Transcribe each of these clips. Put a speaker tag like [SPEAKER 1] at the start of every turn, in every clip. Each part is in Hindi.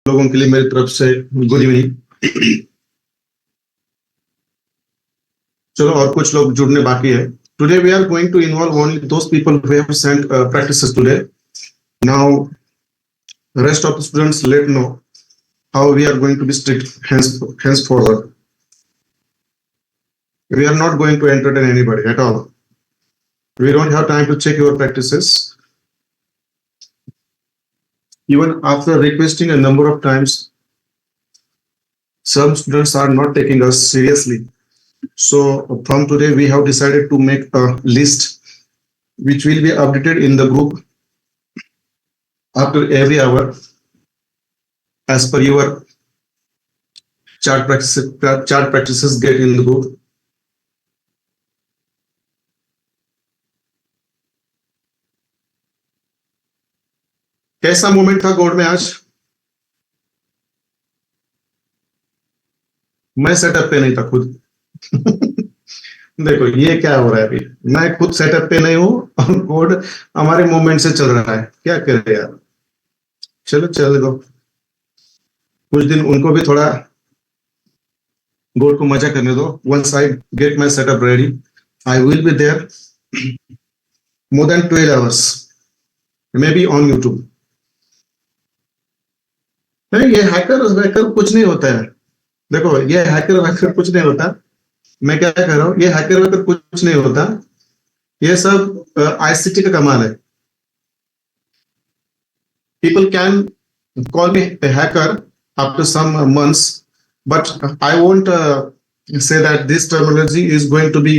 [SPEAKER 1] लोगों के लिए मेरी तरफ से गुड इवनिंग। चलो और कुछ लोग जुड़ने बाकी है। Today we are going to involve only those people who have sent practices today. Now rest of the students let know how we are going to be strict henceforward. We are not going to entertain anybody at all. We don't have time to check your practices. Even after requesting a number of times, some students are not taking us seriously. So from today, we have decided to make a list which will be updated in the group after every hour as per your chart practices get in the group. कैसा मोमेंट था गौड़ में आज? मैं सेटअप पे नहीं था खुद। देखो ये क्या हो रहा है अभी, मैं खुद सेटअप पे नहीं हूँ और कोड हमारे मूवमेंट से चल रहा है। क्या करे यार, चलो चल दो कुछ दिन, उनको भी थोड़ा गोड को मजा करने दो। Once I get my setup ready, I will be there more than 12 hours maybe on YouTube. नहीं, ये हैकर कुछ नहीं होता है। देखो ये हैकर कुछ नहीं होता। मैं क्या कह रहा हूँ, ये हैकर कुछ नहीं होता। ये सब आईसीटी का कमाल है। People can call me a hacker after some months, but I won't say that this terminology is going to be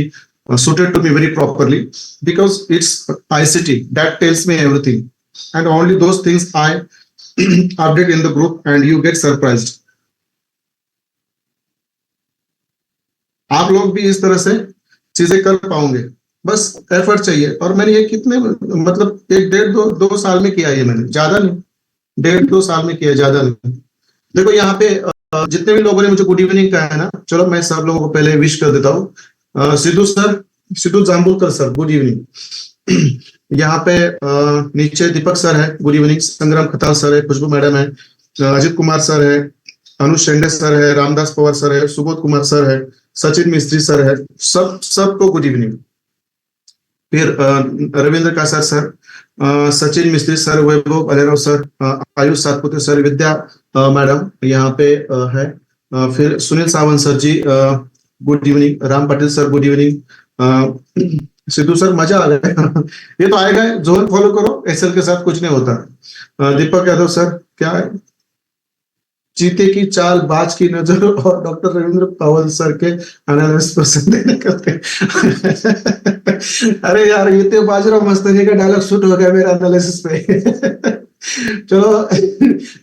[SPEAKER 1] suited to me very properly, because it's ICT that tells me everything, and only those things I update in the group and you get surprised. आप लोग भी इस तरह से चीजें कर पाओगे, बस एफर्ट चाहिए। और मैंने ये कितने मतलब 1-1.5-2 साल में किया, ये मैंने ज्यादा नहीं, 1.5-2 साल में किया, ज्यादा नहीं। देखो यहाँ पे जितने भी लोगों ने मुझे गुड इवनिंग कहा है ना, चलो मैं सब लोगों को पहले विश कर देता हूँ। Sidhu Jambulkar sir good evening. यहाँ पे नीचे दीपक सर है गुड इवनिंग, संग्राम खताल सर है, खुशबू मैडम है, अजित कुमार सर है, अनुज शेंडे सर है, रामदास पवार सर है, सुबोध कुमार सर है, सचिन मिस्त्री सर है, सबको गुड इवनिंग। फिर Ravindra Kasar sir, Sachin Mistry sir, Vaibhav Alerao sir, Ayush Satpute sir, Vidya madam यहाँ पे है, फिर Sunil Sawant sir ji good evening, Ram Patil sir good evening. Sidhu sir मजा आ गया। ये तो आएगा, जोन फॉलो करो, एसएल के साथ कुछ नहीं होता। दीपक यादव सर क्या है, चीते की चाल बाज की नजर और डॉक्टर रविंद्र पवन सर के एनालिसिस पसंद नहीं करते। अरे यार ये तो बाजरा मस्तानी का डायलॉग शूट हो गया मेरा एनालिसिस पे। चलो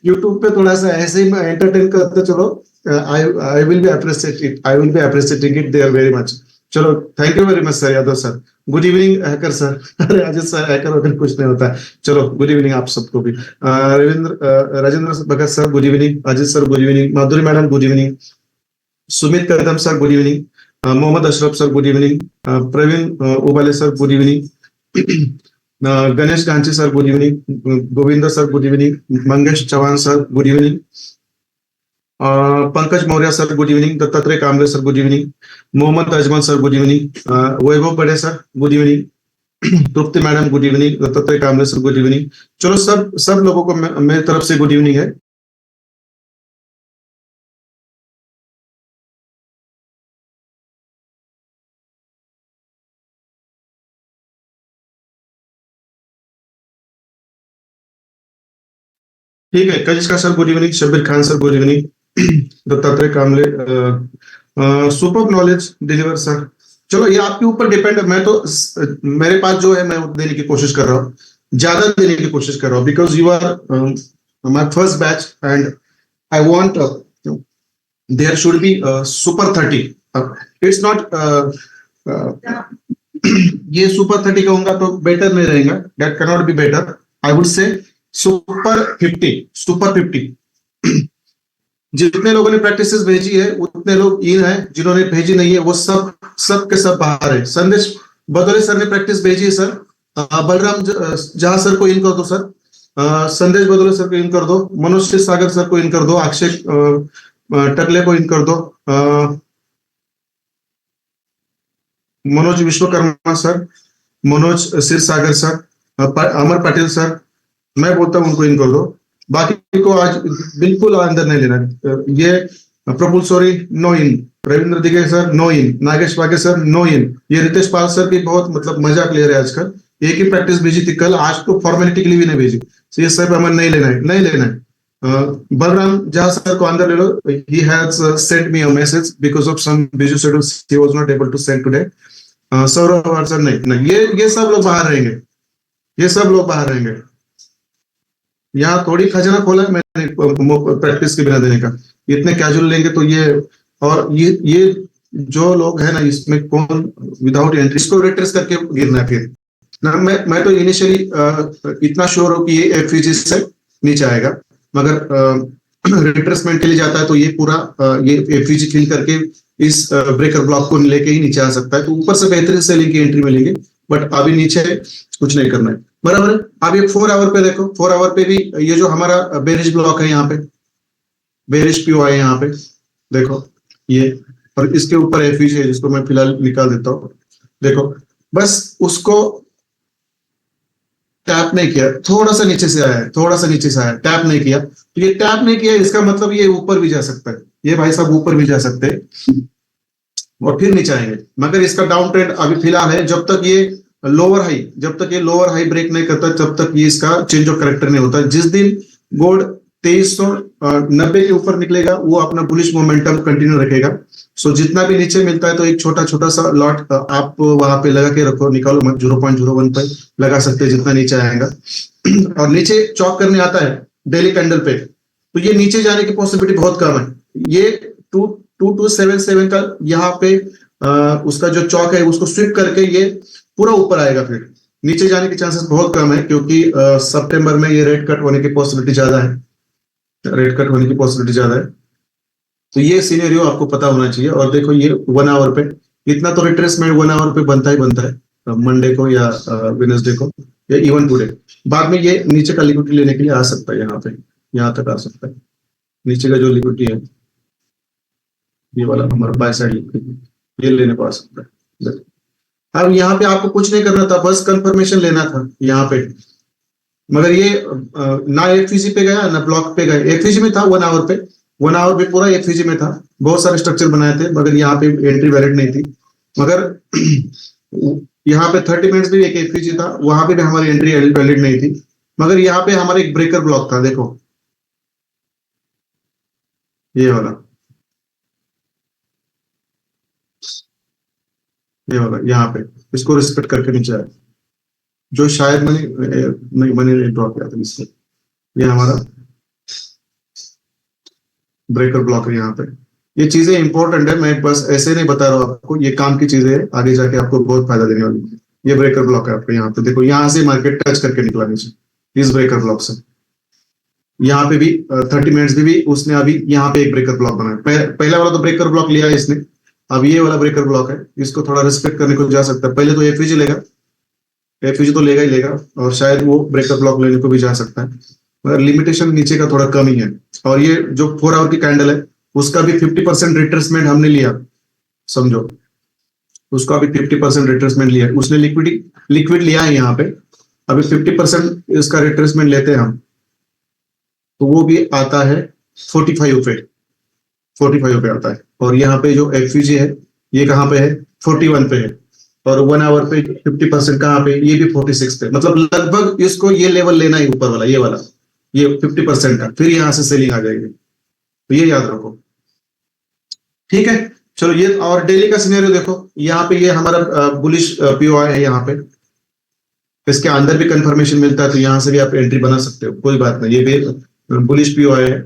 [SPEAKER 1] यूट्यूब पे थोड़ा सा ऐसे ही मैं एंटरटेन करते चलो। I will be appreciating it there very much. चलो thank you very much sir, Yadav sir good evening, hacker sir. अरे अजित सर हैकर वगैरह कुछ नहीं होता है। चलो गुड इवनिंग आप सबको भी। Rajendra Bhagat sir good evening, Ajit sir good evening, Madhuri madam good evening, Sumit Kadam sir good evening, Mohammad Ashraf sir good evening, Praveen Ubale sir good evening, Ganesh Ganchi sir good evening, Govind sir good evening, Mangesh Chauhan sir good evening, Pankaj Maurya sir good evening, Dattatreya Kamre sir good evening, Mohammad Ajmal sir good evening, Vaibhav Bade sir good evening, Tripti madam good evening, Dattatreya Kamre sir good evening. चलो सब लोगों को मेरी तरफ से गुड इवनिंग है। ठीक है, Kanishka sir good evening, Shabbir Khan sir good evening, Dattatreya Kamle super knowledge deliver sir. चलो ये आपके ऊपर डिपेंड है। मैं तो मेरे पास जो है मैं देने की कोशिश कर रहा हूँ, ज्यादा देने की कोशिश कर रहा हूँ, because you are my first batch and I want there should be super 30। It's not ये सुपर 30 कहूंगा तो बेटर नहीं रहेगा, that can not be better. I would say super 50। जितने लोगों ने प्रैक्टिसेस भेजी है उतने लोग इन है, जिन्होंने भेजी नहीं है वो सब के सब बाहर है। संदेश बदौले सर ने प्रैक्टिस भेजी है सर, बलराम जहां सर को इन कर दो सर, संदेश बदोले सर को इन कर दो, मनोज सागर सर को इन कर दो, अक्षय टकले को इन कर दो, मनोज विश्वकर्मा सर, मनोज क्षीरसागर सर, अमर पटेल सर, मैं बोलता हूं उनको इन कर दो। बाकी को आज बिल्कुल अंदर नहीं लेना। ये Praful sorry no in, Ravindra Dige sir no in, Nagesh Wage sir no in. ये रितेश पाल सर की बहुत मतलब मजाक ले रहे हैं आजकल, एक ही प्रैक्टिस भेजी थी कल, आज तो फॉर्मेलिटी के लिए भी नहीं भेजी, तो ये सब हमें नहीं लेना है, नहीं लेना है। बलराम जहा सर को अंदर ले लो, he has sent me a message because of some busy schedules he was not able to send today. Saurabh sir नहीं, नहीं, ये सब लोग बाहर रहेंगे, ये सब लोग बाहर रहेंगे। यहाँ थोड़ी खजाना खोला है मैंने प्रैक्टिस के बिना देने का, इतने कैजुअल लेंगे तो ये, और ये जो लोग है ना इसमें कौन विदाउट एंट्री, इसको रिट्रेस करके गिरना है फिर ना। मैं तो इनिशियली इतना श्योर हूँ कि ये एफईजी से नीचे आएगा, मगर रिट्रेसमेंट के लिए जाता है तो ये पूरा ये एफईजी किल करके इस ब्रेकर ब्लॉक को लेके ही नीचे आ सकता है, तो ऊपर से बेहतरीन सेलिंग की एंट्री मिलेंगे, बट अभी नीचे कुछ नहीं करना है, बराबर है। अब ये 4 आवर पे देखो, 4 आवर पे भी ये जो हमारा बेरिश ब्लॉक है, यहाँ पे बेरिश पीओ है, यहाँ पे देखो ये, और इसके ऊपर एफईजी है जिसको मैं फिलहाल निकाल देता हूँ। देखो बस उसको टैप नहीं किया, थोड़ा सा नीचे से आया है, थोड़ा सा नीचे से आया, टैप नहीं किया, तो ये टैप नहीं किया इसका मतलब ये ऊपर भी जा सकता है, ये भाई साहब ऊपर भी जा सकते हैं और फिर नीचे आएंगे, मगर इसका डाउन ट्रेंड अभी फिलहाल है। जब तक ये लोअर हाई, जब तक ये लोअर हाई ब्रेक नहीं करता, तब तक ये इसका चेंज ऑफ करेक्टर नहीं होता। जिस दिन गोल्ड 2390 के ऊपर निकलेगा वो अपना बुलिश मोमेंटम कंटिन्यू रखेगा। सो जितना भी नीचे मिलता है तो एक छोटा छोटा सा लॉट आप वहां पे लगा के रखो, निकालो मत, 0.01 पे लगा सकते हैं जितना नीचे आएगा। और नीचे चॉक करने आता है डेली कैंडल पे, तो ये नीचे जाने की पॉसिबिलिटी बहुत कम है। ये 2277 का यहाँ पे उसका जो चौक है उसको स्विप करके ये पूरा ऊपर आएगा, फिर नीचे जाने के चांसेस बहुत कम है, क्योंकि सितंबर में ये रेट कट होने की पॉसिबिलिटी ज्यादा है, रेट कट होने की पॉसिबिलिटी ज्यादा है। तो ये सिनेरियो आपको पता होना चाहिए। और देखो ये 1 आवर पे इतना तो रिट्रेसमेंट 1 आवर पे बनता ही बनता है, मंडे को या वेडनेसडे को या इवन टुडे। बाद में ये नीचे का लिक्विडिटी लेने के लिए आ सकता है, यहाँ पे यहाँ तक आ सकता है, नीचे का जो लिक्विडिटी है ये वाला हमारा बाय साइड लिक्विडिटी, ये लेने को आ सकता है। अब यहाँ पे आपको कुछ नहीं करना था, बस कंफर्मेशन लेना था यहाँ पे, मगर ये ना एफईजी पे गया ना ब्लॉक पे गया। एफईजी में था 1 आवर पे, 1 आवर पे पूरा एफईजी में था, बहुत सारे स्ट्रक्चर बनाए थे, मगर यहाँ पे एंट्री वैलिड नहीं थी। मगर यहाँ पे 30 मिनट्स भी एक एफईजी था, वहां पे भी हमारी एंट्री वैलिड नहीं थी, मगर यहाँ पे हमारा एक ब्रेकर ब्लॉक था, देखो ये वाला, ये वाला यहाँ पे, इसको रिस्पेक्ट करके नीचे आया, जो शायद मैंने ड्रॉ किया था इससे। ये हमारा ब्रेकर ब्लॉक है यहाँ पे। ये चीजें इंपॉर्टेंट है, मैं बस ऐसे नहीं बता रहा हूँ आपको, ये काम की चीजें है, आगे जाके आपको बहुत फायदा देने वाली है। ये ब्रेकर ब्लॉक है आपको यहाँ पे, देखो यहाँ से मार्केट टच करके निकला नीचे इस ब्रेकर ब्लॉक से। यहाँ पे भी 30 मिनट्स भी उसने अभी यहाँ पे एक ब्रेकर ब्लॉक बनाया, पहला वाला तो ब्रेकर ब्लॉक लिया है इसने, अब ये वाला ब्रेकर ब्लॉक है, इसको थोड़ा रिस्पेक्ट करने को जा सकता है। पहले तो एफईजी लेगा, एफईजी तो लेगा ही लेगा, और शायद वो ब्रेकर ब्लॉक लेने को भी जा सकता है, मगर लिमिटेशन नीचे का थोड़ा कम ही है। और ये जो 4 आवर की कैंडल है उसका भी 50% रिट्रेसमेंट हमने लिया, समझो उसका भी 50% रिट्रेसमेंट लिया, उसने लिक्विड लिया है यहाँ पे, अभी 50% इसका रिट्रेसमेंट लेते हैं हम, तो वो भी आता है 45 पे आता है। और यहाँ पे जो एफईजी है ये कहाँ पे है, 41 पे है, और 1 आवर पे 50% कहाँ पे, ये भी 46 पे, मतलब लगभग इसको ये लेवल लेना ही ऊपर वाला, ये वाला ये 50% का, फिर यहाँ से सेलिंग आ जाएगी, तो ये याद रखो, ठीक है। चलो ये, और डेली का सिनेरियो देखो, यहाँ पे ये हमारा बुलिश पीओआई है, यहाँ पे इसके अंदर भी कंफर्मेशन मिलता है, तो यहाँ से भी आप एंट्री बना सकते हो, कोई बात नहीं, ये भी बुलिश पीओआई है।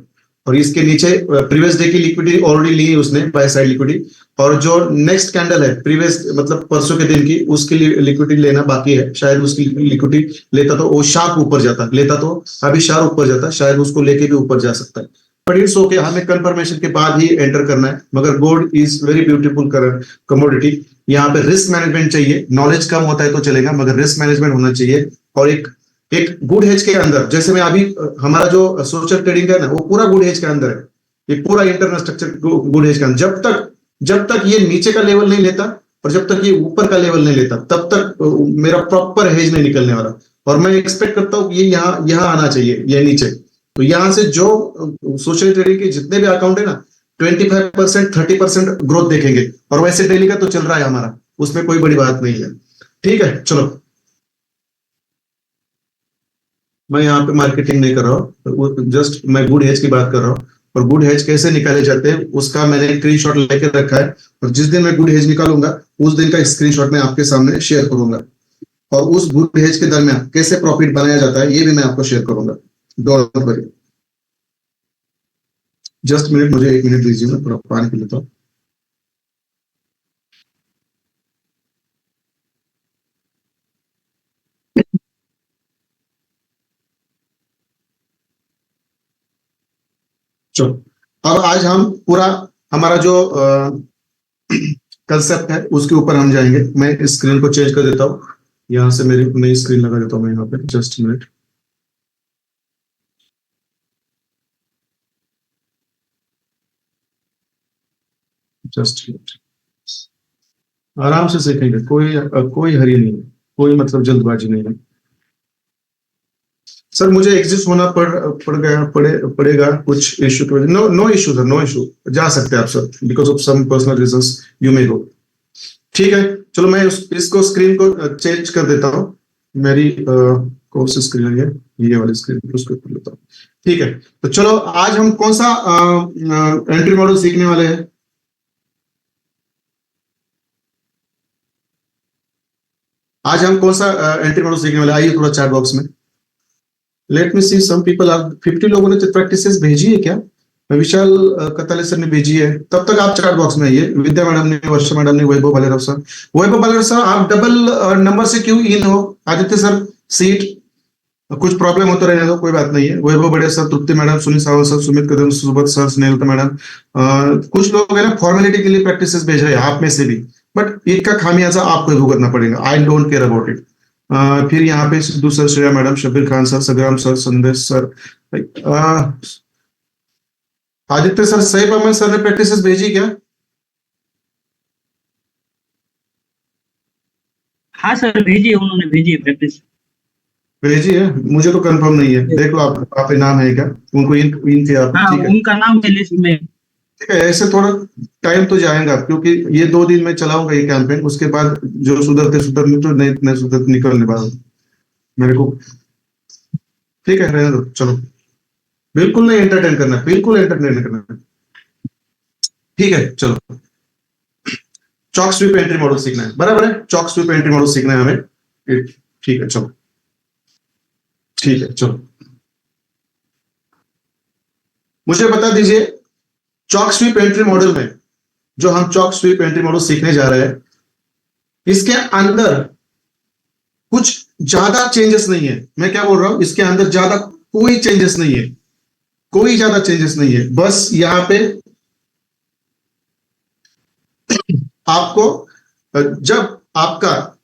[SPEAKER 1] और इसके नीचे प्रीवियस डे की लिक्विडिटी ऑलरेडी ली है उसने, बाय साइड लिक्विडिटी, और जो नेक्स्ट कैंडल है प्रीवियस मतलब परसों के दिन की, उसकी लिक्विडिटी लेना बाकी है, शायद उसकी लिक्विडिटी लेता तो वो शार्प ऊपर जाता, लेता तो अभी शार्प ऊपर जाता, शायद उसको लेके भी ऊपर जा सकता है, बट इट्स ओके, हमें कंफर्मेशन के बाद ही एंटर करना है। मगर gold is very beautiful commodity, यहाँ पे रिस्क मैनेजमेंट चाहिए, नॉलेज कम होता है तो चलेगा, मगर रिस्क मैनेजमेंट होना चाहिए, और एक एक गुड हेज के अंदर, जैसे मैं अभी हमारा जो सोशल ट्रेडिंग है ना, वो पूरा गुड हेज के अंदर है, ये पूरा इंटरनल स्ट्रक्चर गुड हेज के अंदर। जब तक ये नीचे का लेवल नहीं लेता और जब तक ये ऊपर का लेवल नहीं लेता, तब तक मेरा प्रॉपर हेज नहीं निकलने वाला। और मैं एक्सपेक्ट करता हूँ ये यहाँ यहाँ आना चाहिए, ये नीचे। तो यहाँ से जो सोशल ट्रेडिंग के जितने भी अकाउंट है ना, 25% 30% ग्रोथ देखेंगे। और वैसे डेली का तो चल रहा है हमारा, उसमें कोई बड़ी बात नहीं है। ठीक है, चलो। मैं यहाँ पे मार्केटिंग नहीं कर रहा हूँ, जस्ट मैं गुड हेज की बात कर रहा हूँ। और गुड हेज कैसे निकाले जाते हैं उसका मैंने स्क्रीनशॉट लेके रखा है। और जिस दिन मैं गुड हेज निकालूंगा उस दिन का स्क्रीनशॉट मैं आपके सामने शेयर करूंगा। और उस गुड हेज के दरमियान कैसे प्रॉफिट बनाया जाता है ये भी मैं आपको शेयर करूंगा। Don't worry. जस्ट मिनट, मुझे 1 मिनट दीजिए, मैं थोड़ा पानी पी लेता हूँ। चलो, अब आज हम पूरा हमारा जो कंसेप्ट है उसके ऊपर हम जाएंगे। मैं इस स्क्रीन को चेंज कर देता हूँ, यहाँ से मेरी नई स्क्रीन लगा देता हूँ मैं यहाँ पे। Just minute, just minute. आराम से सीखेंगे, कोई हरी नहीं है, कोई मतलब जल्दबाजी नहीं है। सर मुझे एग्जिस्ट होना पड़ेगा कुछ इशू की वजह। No no issue sir, no issue. जा सकते हैं आप sir, because of some personal reasons you may go. ठीक है, चलो मैं इसको स्क्रीन को चेंज कर देता हूँ। मेरी कौन सी स्क्रीन है, ये वाली स्क्रीन, उसको कर लेता हूँ। ठीक है, तो चलो आज हम कौन सा एंट्री मॉडल सीखने वाले हैं। आज हम कौन सा एंट्री मॉडल सीखने वाले, आइए थोड़ा चैट बॉक्स में। Let me see, some people are 50 लोगों ने प्रैक्टिसेस भेजी है क्या? विशाल कताले सर ने भेजी है। तब तक आप चैट बॉक्स में आइए। विद्या मैडम ने, वर्षा मैडम ने, वैभव भालेराव सर। वैभव भालेराव सर, आप डबल नंबर से क्यों इन हो? आदित्य सर, सीट कुछ प्रॉब्लम होता रहने दो, कोई बात नहीं है। वैभव बड़े सर, तृप्ति मैडम, सुनील सावंत सर, सुमित कदम, सुबोध सर, स्नेहलता मैडम। कुछ लोग है ना फॉर्मेलिटी के लिए प्रैक्टिसेस भेज रहे हैं, आप में से भी। बट इसका खामियाजा आपको ही भुगतना पड़ेगा। I don't care about it. फिर यहाँ पे Sidhu sir, Shreya madam, Shabbir Khan sir, Sagram sir, Sandesh sir, Aditya sir, Saif Ahmed sir ने प्रैक्टिसेस भेजी क्या?
[SPEAKER 2] हाँ सर, भेजी है, उन्होंने भेजी है प्रैक्टिस।
[SPEAKER 1] भेजी है? मुझे तो कंफर्म नहीं है, देख लो आप पे नाम है क्या उनको, इन के आप।
[SPEAKER 2] हाँ,
[SPEAKER 1] ठीक है,
[SPEAKER 2] उनका नाम है लिस्ट में।
[SPEAKER 1] ठीक है। ऐसे थोड़ा टाइम तो जाएगा, क्योंकि ये 2 दिन में चलाऊंगा ये कैंपेन। उसके बाद जो सुधरते सुधरने तो नहीं सुधरते निकलने वाला मेरे को। ठीक है, रहने दो, चलो। बिल्कुल नहीं एंटरटेन करना, बिल्कुल एंटरटेन करना। ठीक है, चलो। चॉक स्वीप एंट्री मॉडल सीखना है, बराबर है। चॉक स्वीप एंट्री मॉडल सीखना है हमें। ठीक है, चलो। ठीक है, चलो। मुझे बता दीजिए, चॉक स्वीप एंट्री मॉडल में, जो हम चॉक स्वीप एंट्री मॉडल सीखने जा रहे हैं, इसके अंदर कुछ ज्यादा चेंजेस नहीं है। मैं क्या बोल रहा हूं, इसके अंदर ज्यादा कोई चेंजेस नहीं है, कोई ज्यादा चेंजेस नहीं है। बस यहां पे आपको जब आपका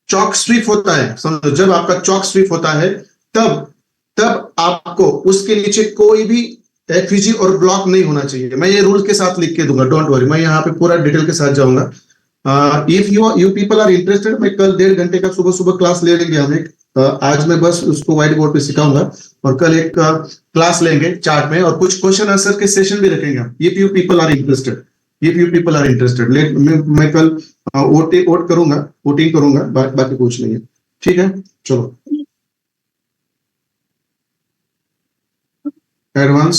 [SPEAKER 1] चॉक स्वीप होता है, समझो, जब आपका चॉक स्वीप होता है, तब तब आपको उसके नीचे कोई भी एफईजी और ब्लॉक नहीं होना चाहिए। मैं ये रूल के साथ लिख के दूंगा, डोंट वरी। मैं यहाँ पे पूरा डिटेल के साथ जाऊंगा। If you people are interested, मैं कल 1.5 घंटे का सुबह सुबह क्लास ले लेंगे हम एक। आज मैं बस उसको व्हाइट बोर्ड पे सिखाऊंगा, और कल एक क्लास लेंगे चार्ट में, और कुछ क्वेश्चन आंसर के सेशन भी रखेंगे। If you people are interested, if you people are interested, मैं कल वोट करूंगा, वोटिंग करूंगा, बाकी कुछ नहीं है। ठीक है, चलो। एडवांस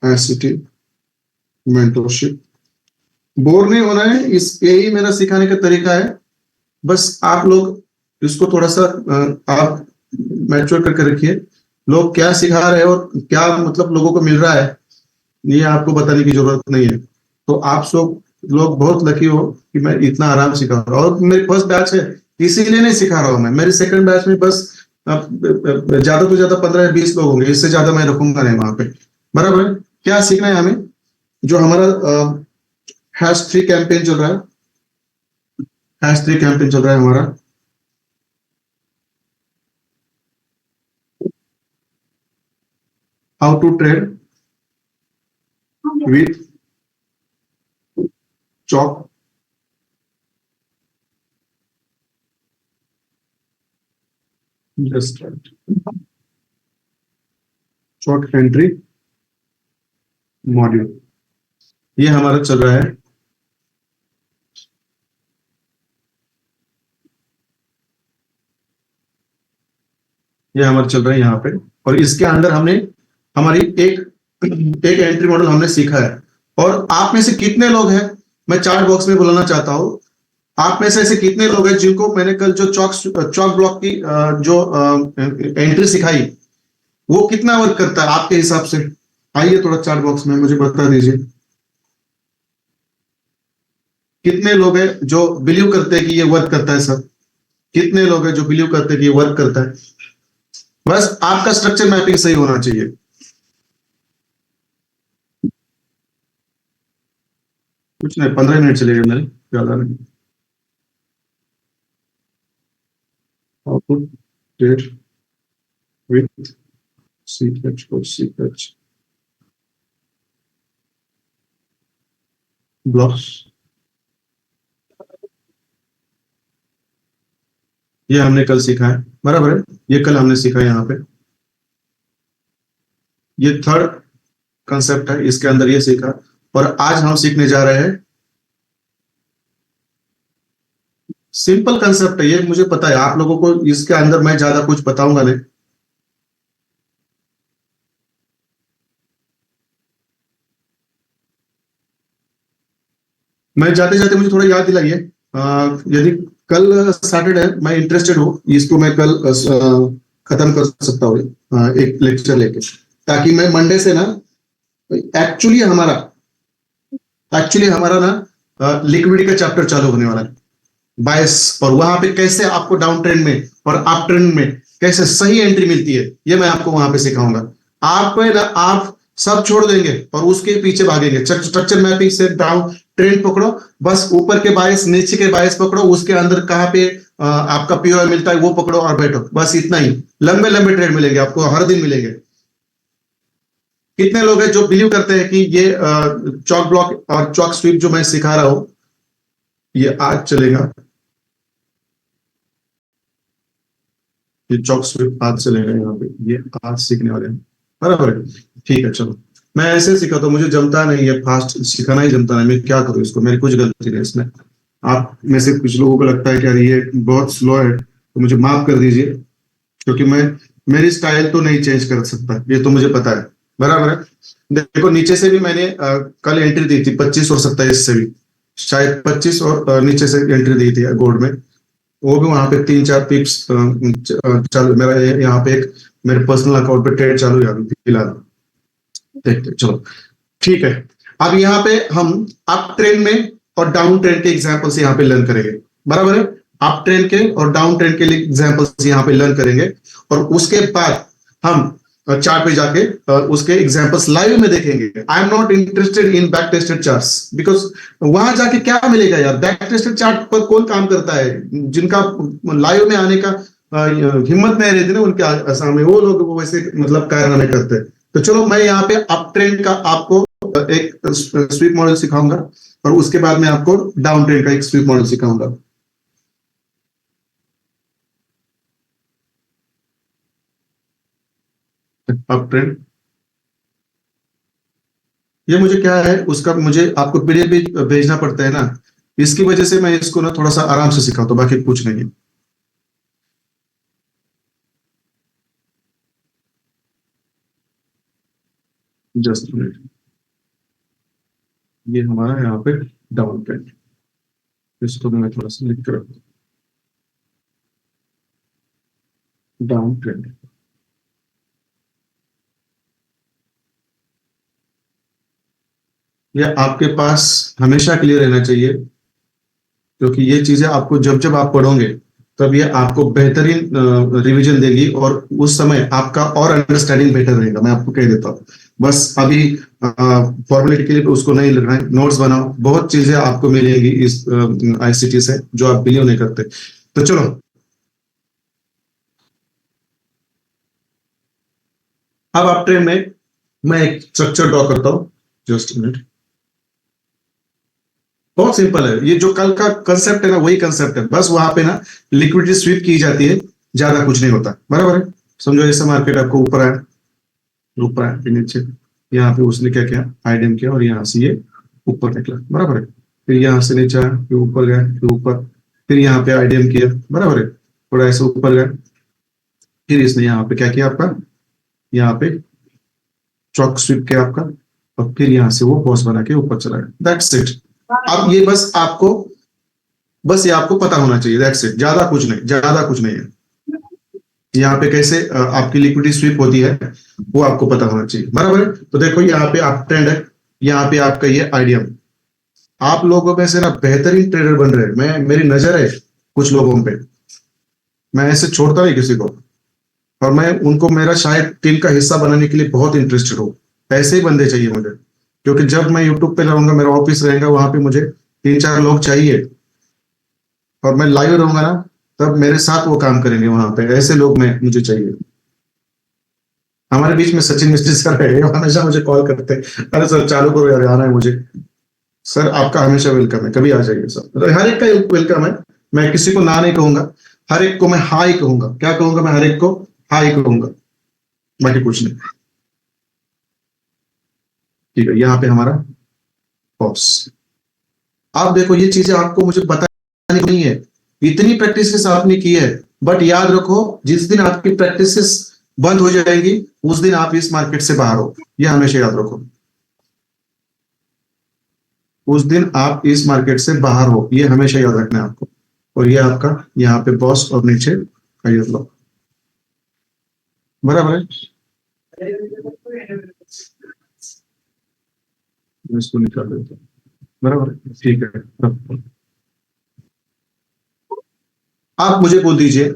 [SPEAKER 1] एसिटी मेंटरशिप, बोर नहीं होना है, इस यही मेरा सिखाने का तरीका है। बस आप लोग इसको थोड़ा सा आप मैच्योर करके रखिए। लोग क्या सिखा रहे हैं और क्या मतलब लोगों को मिल रहा है, ये आपको बताने की जरूरत नहीं है। तो आप सब लोग बहुत लकी हो कि मैं इतना आराम सिखा रहा हूँ। और मेरी फर्स्ट बैच है, इसीलिए नहीं सिखा रहा हूँ मैं। मेरी सेकंड बैच में बस ज्यादा तो ज्यादा 15 या 20 लोग होंगे, इससे ज्यादा मैं रखूंगा नहीं वहां पे। बराबर है। क्या सीखना है हमें? जो हमारा हैश 3 कैंपेन चल रहा है, हैश 3 कैंपेन चल रहा है हमारा। How to trade with chalk just chalk entry module ये हमारा चल रहा है। ये हमारा चल रहा है यहाँ पे, और इसके अंदर हमने हमारी एक एंट्री मॉडल हमने सीखा है। और आप में से कितने लोग हैं, मैं चार्ट बॉक्स में बुलाना चाहता हूं, आप में से ऐसे कितने लोग हैं जिनको मैंने कल जो चॉक ब्लॉक की जो एंट्री सिखाई वो कितना वर्क करता है आपके हिसाब से? आइए थोड़ा चार्ट बॉक्स में मुझे बता दीजिए, कितने लोग हैं जो बिलीव करते हैं कि ये वर्क करता है? सर कितने लोग हैं जो बिलीव करते हैं कि ये वर्क करता है? बस आपका स्ट्रक्चर मैपिंग सही होना चाहिए। कुछ नहीं, 15 मिनट चलेगा मेरे, ज्यादा नहीं। आउटपुट डेट विथ सीक्वेंस और सीक्वेंस ब्लॉक्स, ये हमने कल सीखा है, बराबर है? ये कल हमने सीखा है। यहाँ पे ये थर्ड कंसेप्ट है, इसके अंदर ये सीखा। और आज हम सीखने जा रहे हैं सिंपल कंसेप्ट है ये, मुझे पता है आप लोगों को इसके अंदर मैं ज्यादा कुछ बताऊंगा नहीं। मैं जाते जाते मुझे थोड़ा याद दिलाइए, यदि कल सैटरडे मैं इंटरेस्टेड हूँ, इसको मैं कल खत्म कर सकता हूँ एक लेक्चर लेके, ताकि मैं मंडे से ना एक्चुअली हमारा ना लिक्विडिटी का चैप्टर चालू होने वाला है, बायस, और वहां पे कैसे आपको डाउन ट्रेंड में और अप ट्रेंड में कैसे सही एंट्री मिलती है ये मैं आपको वहां पे सिखाऊंगा। आप सब छोड़ देंगे और उसके पीछे भागेंगे। स्ट्रक्चर मैपिंग से डाउन ट्रेंड पकड़ो, बस ऊपर के बायस नीचे के बायस पकड़ो, उसके अंदर कहाँ पे आपका पीओआई मिलता है वो पकड़ो और बैठो, बस इतना ही। लंबे लंबे ट्रेड मिलेंगे आपको, हर दिन मिलेंगे। कितने लोग हैं जो बिलीव करते हैं कि ये चॉक ब्लॉक और चॉक स्वीप जो मैं सिखा रहा हूं ये आज चलेगा, ये चॉक स्वीप आज चलेगा, यहाँ पे ये आज सीखने वाले हैं, बराबर है? ठीक है, चलो। मैं ऐसे सीखा तो मुझे जमता नहीं है, फास्ट सिखाना ही जमता नहीं, मैं क्या करूँ इसको, मेरी कुछ गलती नहीं इसमें। आप में से कुछ लोगों को लगता है कि अरे ये बहुत स्लो है, तो मुझे माफ कर दीजिए, क्योंकि मैं मेरी स्टाइल तो नहीं चेंज कर सकता, ये तो मुझे पता है, बराबर है? देखो नीचे से भी मैंने कल एंट्री दी थी 25 और 27 से भी, शायद 25 और नीचे से एंट्री दी थी गोल्ड में, वो भी वहां पे 3-4 पिप्स चालू, मेरा यहाँ पे एक मेरे पर्सनल अकाउंट पे ट्रेड चालू है अभी फिलहाल। देखते चलो, ठीक है। अब यहाँ पे हम अप ट्रेंड में और डाउन ट्रेंड के एग्जांपल्स यहाँ पे लर्न करेंगे, बराबर है? अप ट्रेंड के और डाउन ट्रेंड के लिए एग्जांपल्स यहाँ पे लर्न करेंगे, और उसके बाद हम चार्ट पे जाके उसके एग्जांपल्स लाइव में देखेंगे। I am not interested in back tested charts, because वहां जाके क्या मिलेगा यार? बैक टेस्टेड चार्ट पर कौन काम करता है? जिनका लाइव में आने का हिम्मत नहीं रहती ना उनके सामने, वो लोग वैसे मतलब कारनामे करते हैं। तो चलो मैं यहाँ पे अप ट्रेंड का आपको एक स्वीप मॉडल सिखाऊंगा, और उसके बाद मैं आपको डाउन ट्रेंड का एक स्वीप मॉडल सिखाऊंगा। अप ट्रेंड ये मुझे क्या है उसका, मुझे आपको पीडीएफ भी भेजना पड़ता है ना, इसकी वजह से मैं इसको ना थोड़ा सा आराम से सिखाता हूं, बाकी कुछ नहीं है। जस्ट मिनट, ये हमारा यहाँ पे डाउन ट्रेंड, इसको मैं थोड़ा सा लिख कर, डाउन ट्रेंड ये आपके पास हमेशा क्लियर रहना चाहिए, क्योंकि ये चीजें आपको जब जब आप पढ़ोगे तब ये आपको बेहतरीन रिवीजन देगी, और उस समय आपका और अंडरस्टैंडिंग बेटर रहेगा, मैं आपको कह देता हूँ। बस अभी फॉर्मेलिटी के लिए उसको नहीं लिखना है, नोट्स बनाओ, बहुत चीजें आपको मिलेंगी इस आईसीटी से जो आप बिलीव नहीं करते। तो चलो, अब आप ट्रेंड में मैं एक स्ट्रक्चर ड्रॉ करता हूं, जस्ट मिनट। बहुत सिंपल है, ये जो कल का कंसेप्ट है ना वही कंसेप्ट है, बस वहां पे ना लिक्विडिटी स्वीप की जाती है, ज्यादा कुछ नहीं होता, बराबर है। समझो ऐसा मार्केट आपको ऊपर आया, ऊपर आया फिर नीचे, यहाँ पे उसने क्या किया, आईडीएम किया और यहाँ से ये ऊपर निकला, बराबर है। फिर यहाँ से नीचे आया, फिर ऊपर गया, फिर ऊपर, फिर यहाँ पे आईडीएम किया, बराबर है, थोड़ा ऐसे ऊपर गया, फिर इसने यहाँ पे क्या किया आपका, यहाँ पे चौक स्वीप किया आपका, और फिर यहाँ से वो बॉस बना के ऊपर चला गया, दैट्स इट। अब ये बस आपको, बस ये आपको पता होना चाहिए, दैट्स इट, ज्यादा कुछ नहीं, ज्यादा कुछ नहीं है। यहाँ पे कैसे आपकी लिक्विडिटी स्वीप होती है वो आपको पता होना चाहिए, बराबर है। तो देखो यहाँ पे आप ट्रेंड है, यहाँ पे आपका ये आईडीएम, आप लोगों में से ना बेहतरीन ट्रेडर बन रहे हैं, मैं, मेरी नजर है कुछ लोगों पे, मैं ऐसे छोड़ता नहीं किसी को, और मैं उनको मेरा शायद टीम का हिस्सा बनाने के लिए बहुत इंटरेस्टेड हूँ। ऐसे ही बंदे चाहिए मुझे, क्योंकि जब मैं यूट्यूब पे रहूंगा, मेरा ऑफिस रहेगा, वहां पे मुझे 3-4 लोग चाहिए, और मैं लाइव रहूंगा ना, तब मेरे साथ वो काम करेंगे वहां पे, ऐसे लोग मैं, मुझे चाहिए। हमारे बीच में सचिन मिस्त्री सर है, हमेशा मुझे कॉल करते हैं, अरे सर चालू करो यार, आना है मुझे। सर आपका हमेशा वेलकम है, कभी आ जाइए सर, हर एक का वेलकम है, मैं किसी को ना नहीं कहूंगा, हर एक को मैं हाई कहूंगा। क्या कहूंगा मैं? हर एक को हाई कहूंगा, बाकी कुछ नहीं। ठीक है, यहाँ पे हमारा बॉस। आप देखो ये चीजें आपको मुझे बतानी नहीं है, इतनी प्रैक्टिस आपने की है, बट याद रखो जिस दिन आपकी प्रैक्टिस बंद हो जाएगी उस दिन आप इस मार्केट से बाहर हो, ये हमेशा याद रखो। उस दिन आप इस मार्केट से बाहर हो, ये हमेशा याद रखना है आपको। और ये आपका यहाँ पे बॉस और नीचे हायर लो, बराबर है। मैं इसको निकाल देता हूँ, बराबर है, ठीक है। आप मुझे बोल दीजिए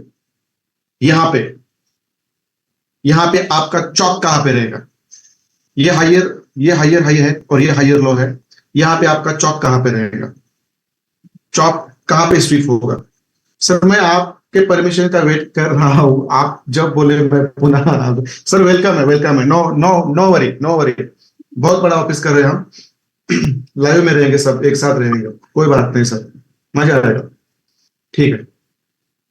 [SPEAKER 1] यहाँ पे आपका चौक कहां पे रहेगा? ये हायर हाई है और ये हायर लो है, यहाँ पे आपका चौक कहां पे रहेगा? चौक कहां पे स्वीप होगा? सर मैं आपके परमिशन का वेट कर रहा हूं, आप जब बोले मैं पुनः सर वेलकम है, वेलकम है, no no no worry, no worry, बहुत बड़ा ऑफिस कर रहे हैं हम, लाइव में रहेंगे, सब एक साथ रहेंगे, कोई बात नहीं सर, मजा आएगा। ठीक है,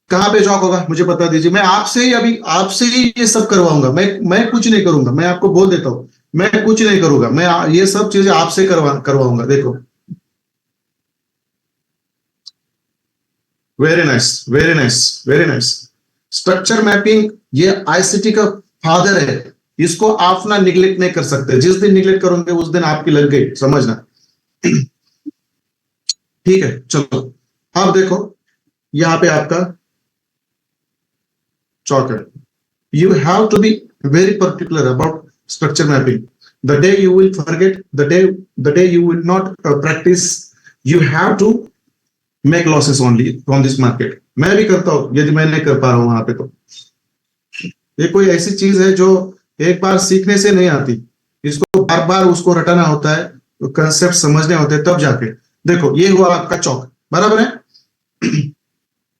[SPEAKER 1] कहां पे चौक होगा मुझे बता दीजिए, मैं आपसे ही अभी आपसे ही ये सब करवाऊंगा, मैं कुछ नहीं करूंगा, मैं आपको बोल देता हूं, मैं कुछ नहीं करूंगा, मैं ये सब चीजें आपसे करवाऊंगा। देखो, very nice, very nice, very nice. Structure mapping ये आईसीटी का फादर है, इसको आप ना निगलेक्ट नहीं कर सकते, जिस दिन निगलेक्ट करोगे उस दिन आपकी लग गई, समझना। ठीक है, चलो अब देखो यहाँ पे आपका चौक है। You have to be very particular about structure mapping. The day you will forget, the day you will not practice, you have to make losses only from this market. मैं भी करता हूं, यदि मैं नहीं कर पा रहा हूं वहां पे, तो ये कोई ऐसी चीज है जो एक बार सीखने से नहीं आती, इसको बार बार उसको रटाना होता है, तो कंसेप्ट समझने होते हैं, तब जाके। देखो ये हुआ आपका चौक, बराबर है,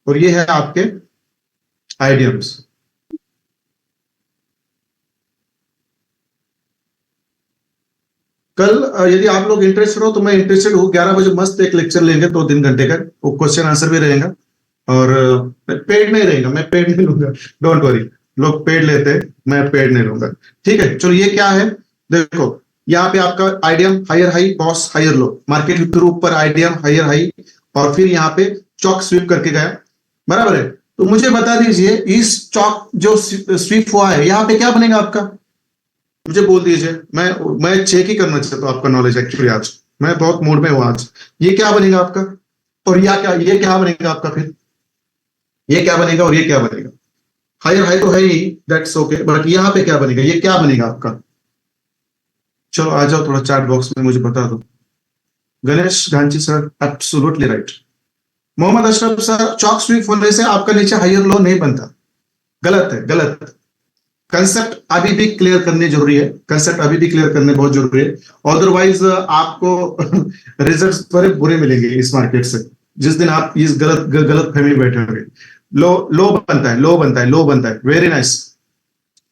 [SPEAKER 1] और ये है आपके आइडियम्स। कल यदि आप लोग इंटरेस्टेड हो तो मैं इंटरेस्टेड हूँ, 11 बजे मस्त एक लेक्चर लेंगे 2-3 घंटे का, वो क्वेश्चन आंसर भी रहेगा, और पेड नहीं रहेगा, मैं पेड नहीं लूंगा, डोंट वरी। लोग पेड लेते हैं, मैं पेड नहीं लूंगा। ठीक है, चलो ये क्या है, देखो यहाँ पे आपका आइडियम हायर हाई, बॉस हायर लो, मार्केट फिर ऊपर आइडियम हायर हाई, और फिर यहाँ पे चौक स्वीप करके गया, बराबर है। तो मुझे बता दीजिए इस चौक जो स्वीप हुआ है यहाँ पे क्या बनेगा आपका, मुझे बोल दीजिए। मैं चेक ही करना चाहता हूँ आपका नॉलेज, एक्चुअली आज मैं बहुत मूड में हूँ आज। ये क्या बनेगा आपका, और ये क्या बनेगा आपका, फिर ये क्या बनेगा और ये क्या बनेगा? हायर हाई तो है ही, दैट्स ओके, बट यहाँ पे क्या बनेगा, ये क्या बनेगा आपका? चलो आ जाओ थोड़ा चैट बॉक्स में मुझे बता दो। Ganesh Ganchi sir absolutely right. Mohammad Ashraf sir, चौक स्वीप होने से आपका नीचे हायर लो नहीं बनता, गलत है, गलत। कंसेप्ट अभी भी क्लियर करने जरूरी है, कंसेप्ट अभी भी क्लियर करने बहुत जरूरी है, अदरवाइज आपको रिजल्ट्स बड़े बुरे मिलेंगे इस मार्केट से, जिस दिन आप इस गलत फहमी बैठे होंगे। लो बनता है, लो बनता है, लो बनता है, वेरी नाइस,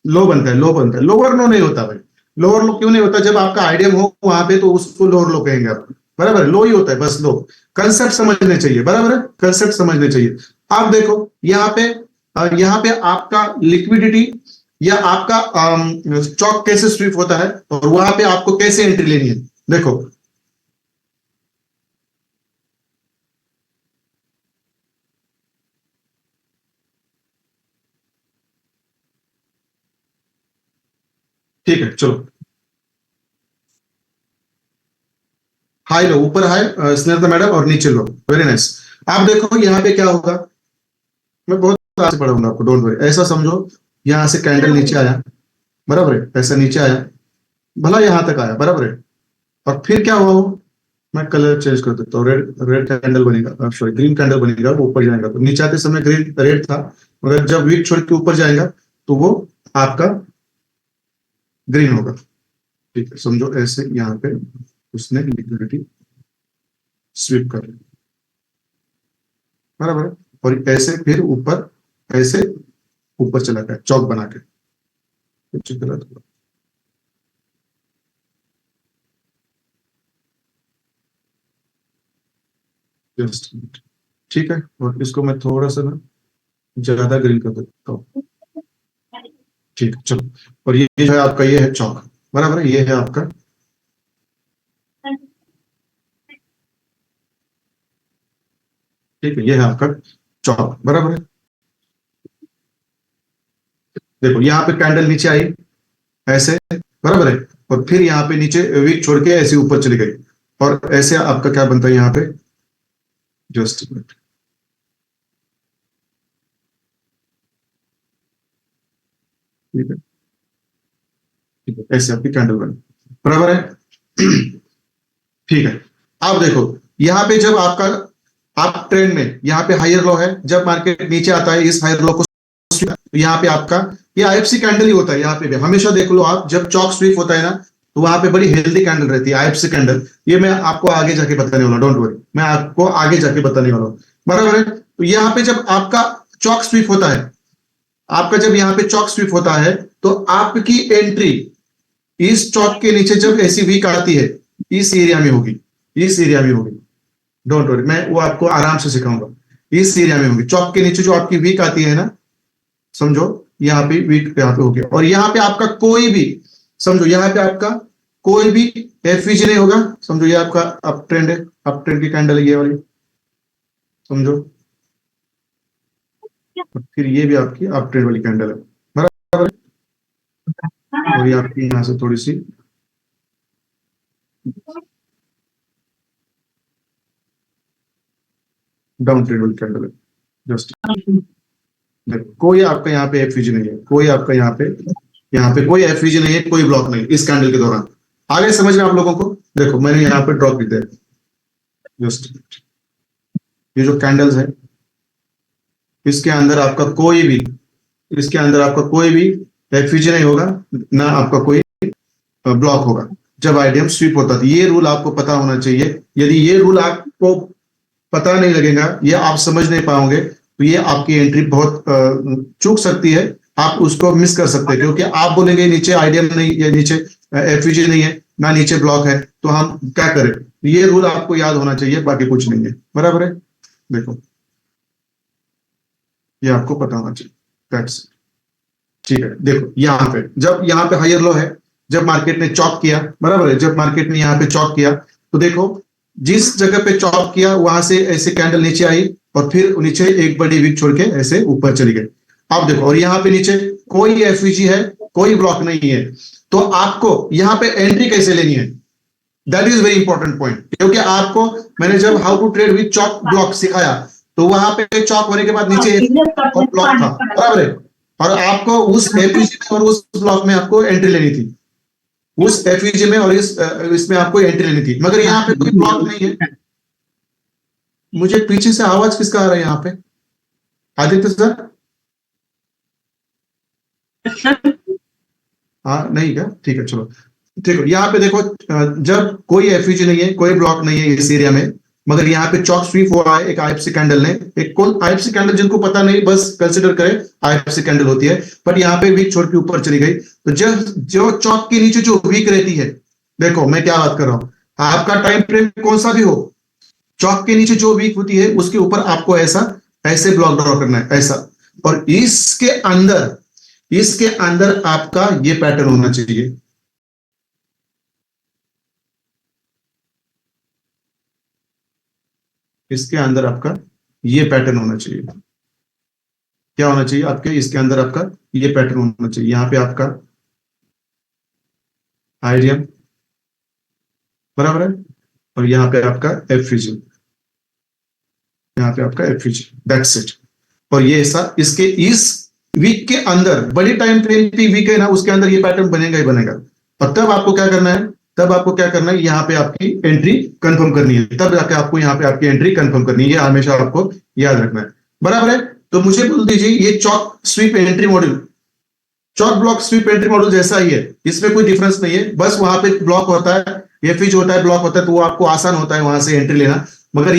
[SPEAKER 1] लो बनता है, लो बनता है, लोअर नो नहीं होता भाई, लोअर लो क्यों नहीं होता? जब आपका आइडियम हो वहां पे तो उसको लोअर लो कहेंगे आप, बराबर है? लो ही होता है, बस लो। कंसेप्ट समझने चाहिए, बराबर है? कंसेप्ट समझने चाहिए। आप देखो यहाँ पे आपका लिक्विडिटी या आपका स्टॉक कैसे स्वीप होता है और वहां पे आपको कैसे एंट्री लेनी है, देखो। ठीक है, चलो। हाई लो, ऊपर हाई स्नेहा मैडम और नीचे लो, वेरी नाइस। आप देखो यहाँ पे क्या होगा, मैं बहुत आगे पढ़ाऊंगा आपको, डोंट वरी। ऐसा समझो यहां से कैंडल नीचे आया, बराबर है? ऐसा नीचे आया, भला यहां तक आया, बराबर है? और फिर क्या हुआ? मैं कलर चेंज कर देता हूँ, रेड रेड कैंडल बनेगा, सॉरी ग्रीन कैंडल बनेगा, वो ऊपर जाएगा। तो नीचे आते समय ग्रीन रेड था, मगर जब वीक छोड़ के ऊपर जाएगा तो वो आपका ग्रीन होगा। ठीक है, समझो ऐसे यहाँ पे उसने लिक्विडिटी स्वीप कर ली, बराबर है? और ऐसे फिर ऊपर, ऐसे ऊपर चला गया चौक बना के, कुछ गलत हुआ। जस्ट, ठीक है। और इसको मैं थोड़ा सा ना ज्यादा ग्रीन कर देता हूँ। ठीक है, चलो। और ये जो है आपका, ये है चौक, बराबर है? ये है आपका, ठीक है, ये है आपका चौक, बराबर है? देखो यहाँ पे कैंडल नीचे आई ऐसे, बराबर है? और फिर यहाँ पे नीचे वीक छोड़ के ऐसे ऊपर चली गई, और ऐसे आपका क्या बनता है यहाँ पे, जस्ट, ठीक है, ठीक है, ऐसे आपकी कैंडल बनी, बराबर है? ठीक है। अब देखो यहाँ पे जब आपका, आप ट्रेंड में यहाँ पे हायर लो है, जब मार्केट नीचे आता है इस हायर लो को, यहाँ पे आपका ये आईएफसी कैंडल ही होता है। यहाँ पे भी हमेशा देख लो आप, जब चॉक स्वीप होता है ना, तो वहां पे बड़ी हेल्दी कैंडल रहती है आईएफसी कैंडल। ये मैं आपको आगे जाके बताने वाला, डोंट वरी, मैं आपको आगे जाके बताने वाला हूँ, बराबर है? तो यहाँ पे जब आपका चॉक स्वीप होता है, आपका जब यहाँ पे चॉक स्वीप होता है, तो आपकी एंट्री इस चौक के नीचे जब ऐसी वीक आती है, इस एरिया में होगी, इस एरिया में होगी। डोंट वरी, मैं वो आपको आराम से सिखाऊंगा। इस एरिया में होगी, चौक के नीचे जो आपकी वीक आती है ना, समझो यहाँ पे वीक यहाँ पे हो गया। और यहाँ पे आपका कोई भी, समझो यहाँ पे आपका कोई भी एफवीजी नहीं होगा। समझो ये आपका अप ट्रेंड है, अप ट्रेंड की कैंडल है ये वाली, समझो। और फिर ये भी आपकी अप ट्रेंड वाली कैंडल है, बराबर है? और ये आपकी यहाँ से थोड़ी सी डाउन ट्रेंड वाली कैंडल है, जस्ट। देखो कोई आपका यहाँ पे एफवीजी नहीं है, कोई आपका यहाँ पे कोई एफवीजी नहीं है, कोई ब्लॉक नहीं इस कैंडल के दौरान। आगे समझ में आप लोगों को? देखो मैंने यहाँ पे ड्रॉप किया है, जस्ट। ये जो कैंडल्स है, इसके अंदर आपका कोई भी, इसके अंदर आपका कोई भी एफवीजी नहीं होगा, ना आपका कोई ब्लॉक होगा जब आईडीएम स्वीप होता है। ये रूल आपको पता होना चाहिए। यदि ये रूल आपको पता नहीं लगेगा, ये आप समझ नहीं पाओगे, तो ये आपकी एंट्री बहुत चूक सकती है। आप उसको मिस कर सकते हैं, क्योंकि आप बोलेंगे नीचे आईडीएम नहीं, या नीचे एफवीजी नहीं है, ना नीचे ब्लॉक है, तो हम क्या करें? ये रूल आपको याद होना चाहिए, बाकी कुछ नहीं है, बराबर है? देखो ये आपको पता होना चाहिए, दैट्स, ठीक है। देखो यहाँ पे, जब यहाँ पे हायर लो है, जब मार्केट ने चॉक किया, बराबर है? जब मार्केट ने यहाँ पे चॉक किया, तो देखो जिस जगह पे चॉक किया वहां से ऐसे कैंडल नीचे आई, और फिर नीचे एक बड़ी विक छोड़ के ऐसे ऊपर चली गई। अब देखो, और यहाँ पे नीचे कोई एफवीजी है, कोई ब्लॉक नहीं है, तो आपको यहाँ पे एंट्री कैसे लेनी है? That is very important point, क्योंकि आपको मैंने जब how to trade with chalk block सिखाया, तो वहां पे चॉक होने के बाद नीचे ब्लॉक था, बराबर है? और आपको उस एफईजी में और उस ब्लॉक में आपको एंट्री लेनी थी, उस एफईजी में और इसमें आपको एंट्री लेनी थी, मगर यहाँ पे कोई ब्लॉक नहीं है। मुझे पीछे से आवाज किसका आ रहा है यहाँ पे? आदित्य सर? हाँ नहीं क्या? ठीक है, चलो। ठीक है, यहाँ पे देखो, जब कोई एफईजी नहीं है, कोई ब्लॉक नहीं है इस एरिया में, मगर यहाँ पे चॉक स्वीप हुआ है एक आईएफसी कैंडल ने। एक कौन आईएफसी कैंडल, जिनको पता नहीं बस कंसिडर करें आईएफसी कैंडल होती है, बट यहाँ पे वीक छोड़ के ऊपर चली गई। तो जो चौक के नीचे जो वीक रहती है, देखो मैं क्या बात कर रहा हूं, आपका टाइम फ्रेम कौन सा भी हो, चौक के नीचे जो वीक होती है उसके ऊपर आपको ऐसा ऐसे ब्लॉक ड्रॉ करना है ऐसा, और इसके अंदर आपका ये पैटर्न होना चाहिए। इसके अंदर आपका ये पैटर्न होना चाहिए। क्या होना चाहिए आपके इसके अंदर आपका ये पैटर्न होना चाहिए। यहां पे आपका आइडियम बराबर है, और यहाँ पे आपका एफिजी, यहाँ पे आपका एफिजी, दैट्स इट। और ये ऐसा इसके इस वीक के अंदर, बड़ी टाइम फ्रेम की वीक है ना, उसके अंदर ये पैटर्न बनेगा ही बनेगा। और तब आपको क्या करना है, तब आपको क्या करना है, यहाँ पे आपकी एंट्री कंफर्म करनी है, तब जाके आपको यहाँ पे आपकी एंट्री कंफर्म करनी है, हमेशा आपको याद रखना है, बराबर है। तो मुझे बोल दीजिए ये chalk sweep entry module, chalk block sweep entry module जैसा ही है, इसमें कोई डिफरेंस नहीं है, बस वहां पे ब्लॉक होता है, एफिज होता है, ब्लॉक होता है, तो वो आपको आसान होता है वहां से एंट्री लेना। मगर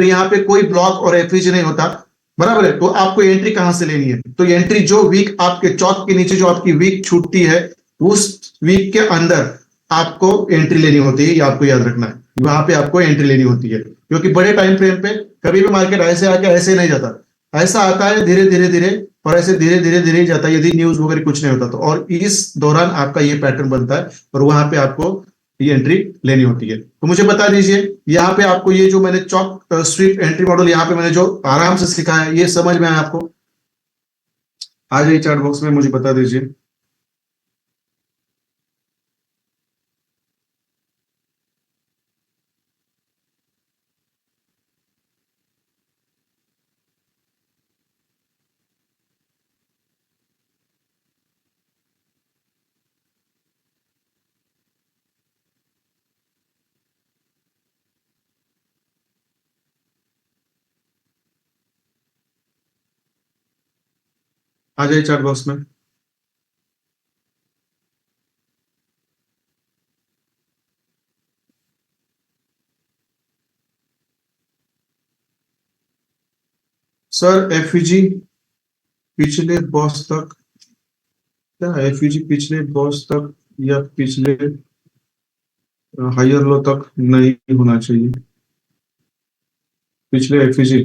[SPEAKER 1] यहाँ पे कोई ब्लॉक और एफिज नहीं होता, बराबर है। तो आपको एंट्री कहां से लेनी है, तो एंट्री जो वीक आपके चौक के नीचे जो आपकी वीक छूटती है, उस वीक के अंदर आपको एंट्री लेनी होती है, ये आपको याद रखना है, वहां पे आपको एंट्री लेनी होती है। क्योंकि बड़े टाइम फ्रेम पे कभी भी मार्केट ऐसे आके ऐसे नहीं जाता, ऐसा आता है धीरे धीरे धीरे, और ऐसे धीरे धीरे धीरे जाता है, यदि न्यूज वगैरह कुछ नहीं होता तो। और इस दौरान आपका ये पैटर्न बनता है, और वहां पे आपको ये एंट्री लेनी होती है। तो मुझे बता दीजिए, यहाँ पे आपको ये जो मैंने चॉक स्वीप एंट्री मॉडल यहाँ पे मैंने जो आराम से सिखाया, ये समझ में आया आपको? आ जाइए चैट बॉक्स में, मुझे बता दीजिए। आ जाइए चैट बॉक्स में। सर एफईजी पिछले बॉस तक, क्या एफईजी पिछले बॉस तक या पिछले हायर लो तक नहीं होना चाहिए? पिछले एफईजी,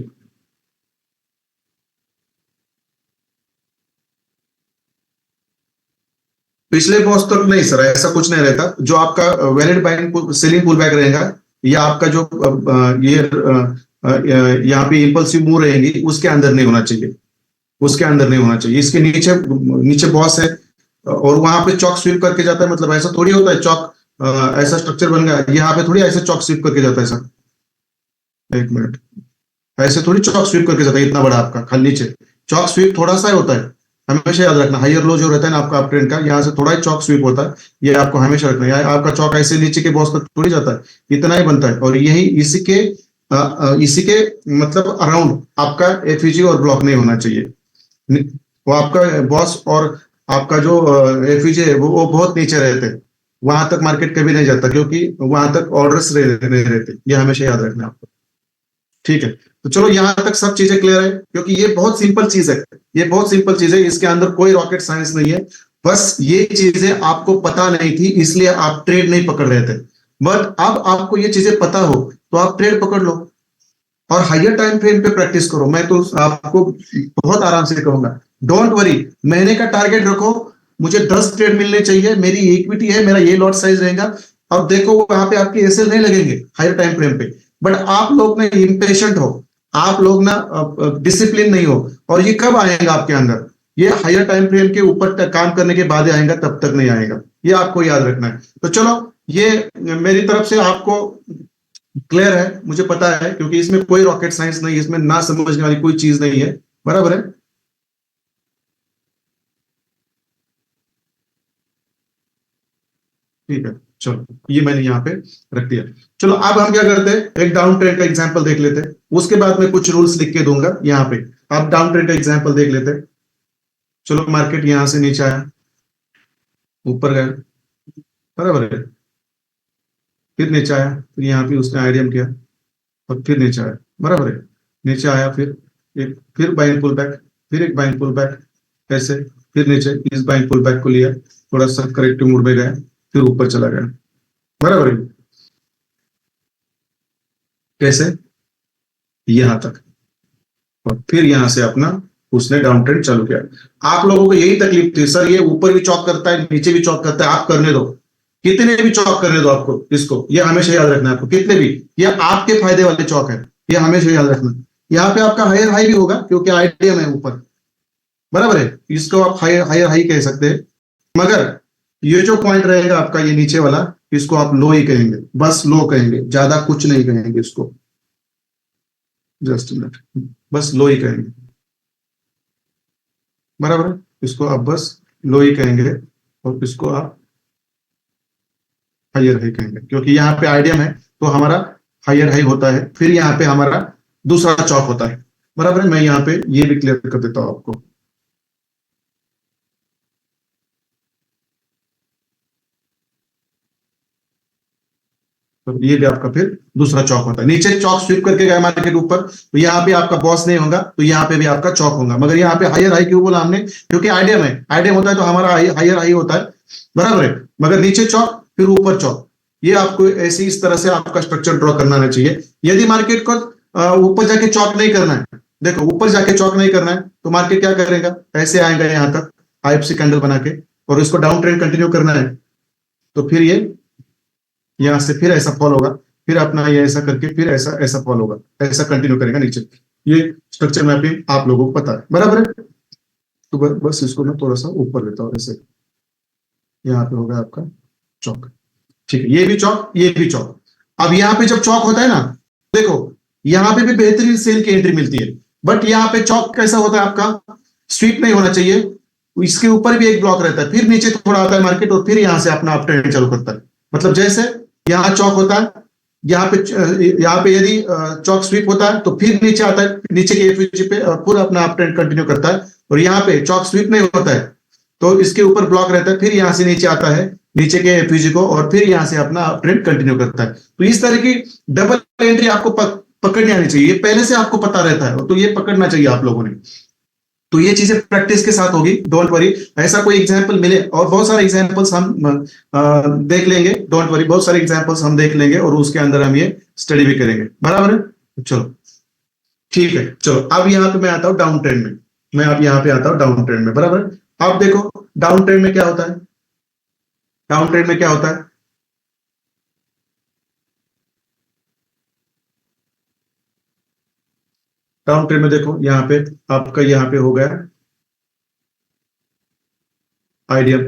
[SPEAKER 1] पिछले बॉस तक नहीं सर, ऐसा कुछ नहीं रहता। जो आपका valid buying selling pull back रहेगा, या आपका जो ये यहाँ पे इंपल्सिव मूव रहेंगी, उसके अंदर नहीं होना चाहिए, उसके अंदर नहीं होना चाहिए। इसके नीचे नीचे बॉस है, और वहां पे चॉक स्वीप करके जाता है, मतलब ऐसा थोड़ी होता है चॉक ऐसा स्ट्रक्चर बन गया यहाँ पे, थोड़ी ऐसे चॉक स्वीप करके जाता है सर, एक मिनट, ऐसे थोड़ी चॉक स्वीप करके जाता है इतना बड़ा आपका खाली नीचे। चॉक स्वीप थोड़ा सा ही होता है, हमेशा याद रखना। हायर लो जो रहता है ना आपका अप ट्रेंड का, यहाँ से थोड़ा ही चॉक स्वीप होता है, ये आपको हमेशा रखना है। आपका चॉक ऐसे नीचे के बॉस तक थोड़ी जाता है, इतना ही बनता है। और यही इसी के मतलब अराउंड आपका एफईजी और ब्लॉक नहीं होना चाहिए। वो आपका बॉस और आपका जो एफईजी है वो बहुत नीचे रहते हैं, वहां तक मार्केट कभी नहीं जाता, क्योंकि वहां तक ऑर्डर्स नहीं रहते, ये हमेशा याद रखना है आपको। ठीक है, तो चलो यहां तक सब चीजें क्लियर है, क्योंकि ये बहुत सिंपल चीज है, ये बहुत सिंपल चीज है, इसके अंदर कोई रॉकेट साइंस नहीं है। बस ये चीजें आपको पता नहीं थी, इसलिए आप ट्रेड नहीं पकड़ रहे थे, बट अब आपको ये चीजें पता हो तो आप ट्रेड पकड़ लो, और हायर टाइम फ्रेम पे प्रैक्टिस करो। मैं तो आपको बहुत आराम से कहूंगा, डोंट वरी, महीने का टारगेट रखो, मुझे 10 ट्रेड मिलने चाहिए, मेरी इक्विटी है, मेरा ये लॉट साइज रहेगा। अब देखो वहां पे आपके एसएल नहीं लगेंगे हायर टाइम फ्रेम पे, बट आप लोग ना इम्पेशेंट हो, आप लोग ना डिसिप्लिन नहीं हो, और ये कब आएगा आपके अंदर, ये हायर टाइम फ्रेम के ऊपर काम करने के बाद आएगा, तब तक नहीं आएगा, ये आपको याद रखना है। तो चलो, ये मेरी तरफ से आपको क्लियर है, मुझे पता है, क्योंकि इसमें कोई रॉकेट साइंस नहीं है, इसमें ना समझने वाली कोई चीज नहीं है, बराबर है। ठीक है, चलो ये मैंने यहाँ पे रख दिया। चलो अब हम क्या करते हैं, एक डाउन ट्रेंड का एग्जांपल देख लेते हैं, उसके बाद मैं कुछ रूल्स लिख के दूंगा यहाँ पे। आप डाउन ट्रेंड का एग्जांपल देख लेते हैं। चलो मार्केट यहां से नीचे आया, ऊपर गया, बराबर है, फिर नीचे आया, फिर यहाँ पे उसने आइडियम किया, और फिर नीचे आया, बराबर है, नीचे आया, फिर एक फिर बाइंग पुल बैक, फिर एक बाइंग पुल बैक, ऐसे फिर नीचे इस बाइंग पुल बैक को लिया, थोड़ा सा करेक्टिव मूड में गया, फिर ऊपर चला गया, बराबर है। कैसे? यहां तक, और फिर यहां से अपना उसने डाउन ट्रेंड चालू किया। आप लोगों को यही तकलीफ थी, सर ये ऊपर भी चौक करता है नीचे भी चौक करता है, आप करने दो, कितने भी चौक करने दो आपको, इसको ये हमेशा याद रखना है आपको, कितने भी, ये आपके फायदे वाले चौक है, ये हमेशा याद रखना। यहाँ पे आपका हायर हाई भी होगा क्योंकि आईडीएम है ऊपर, बराबर है, इसको आप हायर हायर हाई कह सकते हैं, मगर ये जो पॉइंट रहेगा आपका ये नीचे वाला, इसको आप लो ही कहेंगे, बस लो कहेंगे, ज्यादा कुछ नहीं कहेंगे इसको, जस्ट मिनट, बस लो ही कहेंगे, बराबर है, इसको आप बस लो ही कहेंगे, और इसको आप हायर हाई कहेंगे, क्योंकि यहाँ पे आईडीएम है तो हमारा हायर हाई होता है, फिर यहाँ पे हमारा दूसरा चौक होता है, बराबर है। मैं यहाँ पे ये भी क्लियर कर देता हूं आपको, तो ये भी आपका फिर दूसरा चौक होता है। नीचे चौक स्वीप करके गया मार्केट ऊपर, तो यहाँ पे आपका बॉस नहीं होगा, तो यहाँ पे भी आपका चौक होगा, मगर यहाँ पे हायर हाई क्यों बोला हमने, क्योंकि आईडीएम है, आईडीएम होता है तो हमारा हायर हाई होता है, बराबर है, मगर नीचे चौक फिर ऊपर चौक, ये आपको ऐसे इस तरह से आपका स्ट्रक्चर ड्रॉ करना आना चाहिए। यदि मार्केट को ऊपर जाके चौक नहीं करना है, देखो ऊपर जाके चौक नहीं करना है, तो मार्केट क्या करेगा, ऐसे आएगा यहाँ तक आईएफसी कैंडल बना के, और इसको डाउन ट्रेंड कंटिन्यू करना है, तो फिर ये यहां से फिर ऐसा फॉल होगा, फिर अपना ये ऐसा करके फिर ऐसा ऐसा फॉल होगा, ऐसा कंटिन्यू करेगा नीचे, ये स्ट्रक्चर मैपिंग आप लोगों को पता है, बराबर है। तो बस इसको मैं थोड़ा सा ऊपर लेता हूँ, ऐसे यहाँ पे होगा आपका चौक, ठीक है, ये भी चौक ये भी चौक। अब यहाँ पे जब चौक होता है ना, देखो यहाँ पे भी बेहतरीन सेल की एंट्री मिलती है, बट यहाँ पे चौक कैसा होता है आपका, स्वीप नहीं होना चाहिए, इसके ऊपर भी एक ब्लॉक रहता है, फिर नीचे थोड़ा आता है मार्केट, और फिर यहाँ से अपना अप ट्रेंड चालू करता है। मतलब जैसे यहाँ चौक होता है, यहाँ पे यदि चौक स्वीप होता है तो फिर नीचे आता है, नीचे के एफयूजी पे पूरा अपना अप ट्रेंड कंटिन्यू करता है, और यहाँ पे चौक स्वीप नहीं होता है तो इसके ऊपर ब्लॉक रहता है, फिर यहाँ से नीचे आता है नीचे के एफयूजी को, और फिर यहाँ से अपना अप ट्रेंड कंटिन्यू करता है। तो इस तरह की डबल एंट्री आपको पकड़नी आनी चाहिए, ये पहले से आपको पता रहता है, तो ये पकड़ना चाहिए आप लोगों ने। तो ये चीजें प्रैक्टिस के साथ होगी, डोंट वरी, ऐसा कोई एग्जांपल मिले, और बहुत सारे एग्जांपल्स हम देख लेंगे, डोंट वरी, बहुत सारे एग्जांपल्स हम देख लेंगे, और उसके अंदर हम ये स्टडी भी करेंगे, बराबर है। चलो ठीक है, चलो अब यहाँ पे मैं आता हूँ डाउन ट्रेंड में, मैं अब यहाँ पे आता हूँ डाउन ट्रेंड में, बराबर है। अब देखो डाउन ट्रेंड में क्या होता है, डाउन ट्रेंड में क्या होता है, डाउन ट्रेंड में देखो यहाँ पे आपका यहाँ पे हो गया आईडीएम,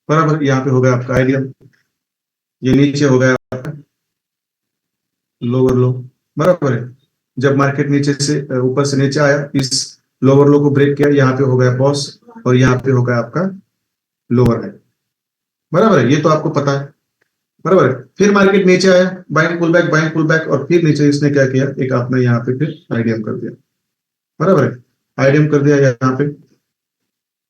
[SPEAKER 1] बराबर, यहाँ पे हो गया आपका आईडीएम, ये नीचे हो गया आपका लोअर लो, बराबर है। जब मार्केट नीचे से ऊपर से नीचे आया, इस लोअर लो को ब्रेक किया, यहाँ पे हो गया बॉस, और यहाँ पे हो गया आपका लोअर हाई, बराबर है, ये तो आपको पता है, बराबर है। फिर मार्केट नीचे आया, buying pull back, buying pull back, और फिर नीचे इसने क्या किया, एक आपने यहाँ पे फिर आईडीएम कर दिया, बराबर है, आईडीएम कर दिया यहाँ पे,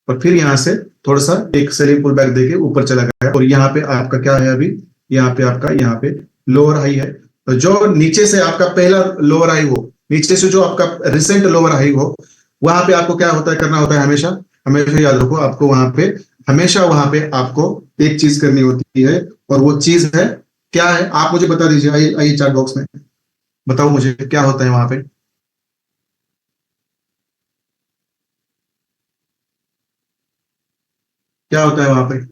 [SPEAKER 1] और फिर यहाँ से थोड़ा सा एक सेलिंग पुल बैक देके ऊपर चला गया, और यहाँ पे आपका क्या है अभी, यहाँ पे आपका यहाँ पे लोअर हाई है, तो जो नीचे से आपका पहला लोअर हाई हो, नीचे से जो आपका रिसेंट लोअर हाई हो, वहां पे आपको क्या होता है, करना होता है, हमेशा हमेशा याद रखो, आपको वहां पे हमेशा वहां पे आपको एक चीज करनी होती है, और वो चीज है क्या है, आप मुझे बता दीजिए, आइए आइए चैट बॉक्स में बताओ मुझे क्या होता है वहां पे, क्या होता है वहां पे।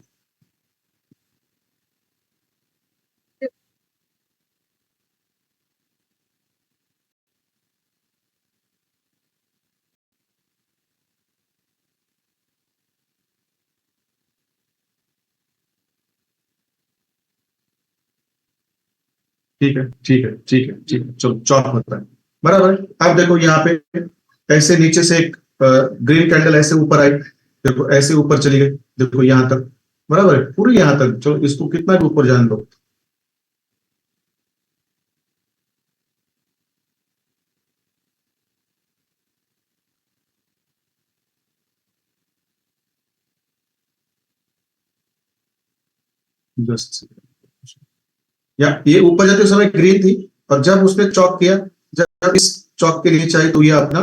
[SPEAKER 1] ठीक है ठीक है ठीक है ठीक है, चलो चौक होता है, बराबर है। अब देखो यहाँ पे ऐसे नीचे से एक ग्रीन कैंडल ऐसे ऊपर आई, देखो ऐसे ऊपर चली गई, देखो यहाँ तक, बराबर है, पूरी यहाँ तक, चलो इसको कितना भी ऊपर जान दो, जस्ट, या ये ऊपर जाते समय ग्रीन थी, और जब उसने चौक किया, जब इस चौक के नीचे आई तो ये अपना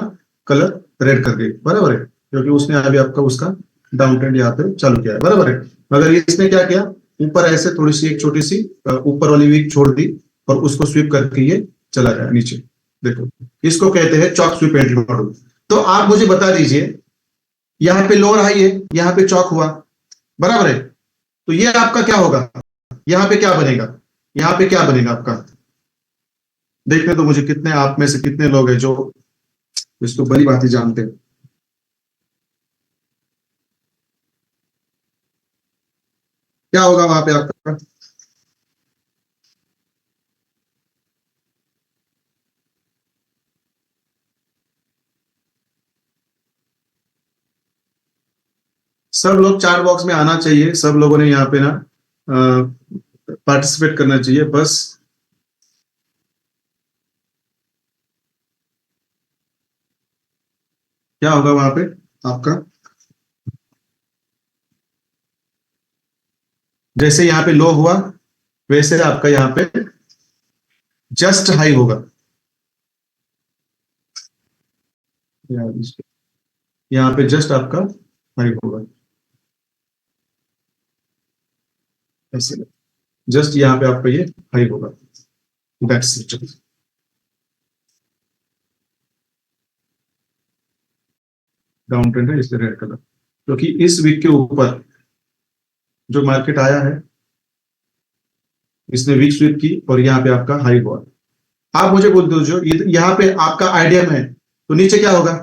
[SPEAKER 1] कलर रेड कर गई, बराबर है, क्योंकि उसने अभी आपका उसका डाउन ट्रेंड यहाँ पे चालू किया है, बराबर है। मगर इसने क्या किया, ऊपर ऐसे थोड़ी सी एक छोटी सी ऊपर वाली वीक छोड़ दी और उसको स्वीप करके ये चला गया नीचे। देखो इसको कहते हैं चौक स्वीप एंट्री मॉडल। तो आप मुझे बता दीजिए, यहाँ पे लोअर हाई है, यहाँ पे चौक हुआ, बराबर है। तो ये आपका क्या होगा, यहाँ पे क्या बनेगा, यहाँ पे क्या बनेगा आपका, देखने तो मुझे कितने आप में से कितने लोग हैं जो इसको बड़ी बात ही जानते हैं। क्या होगा वहां पे आपका, सब लोग चार्ट बॉक्स में आना चाहिए, सब लोगों ने यहाँ पे ना पार्टिसिपेट करना चाहिए बस। क्या होगा वहां पे आपका, जैसे यहाँ पे लो हुआ वैसे आपका यहाँ पे जस्ट हाई होगा, यहाँ पे जस्ट आपका हाई होगा ऐसे, जस्ट यहाँ पे आपका ये हाई होगा, दैट्स इट। डाउन ट्रेंड है इसलिए रेड कलर, क्योंकि इस वीक के ऊपर जो मार्केट आया है इसने वीक स्वीप की और यहाँ पे आपका हाई हुआ। आप मुझे बोल दो जो यहाँ पे आपका आइडिया में है तो नीचे क्या होगा,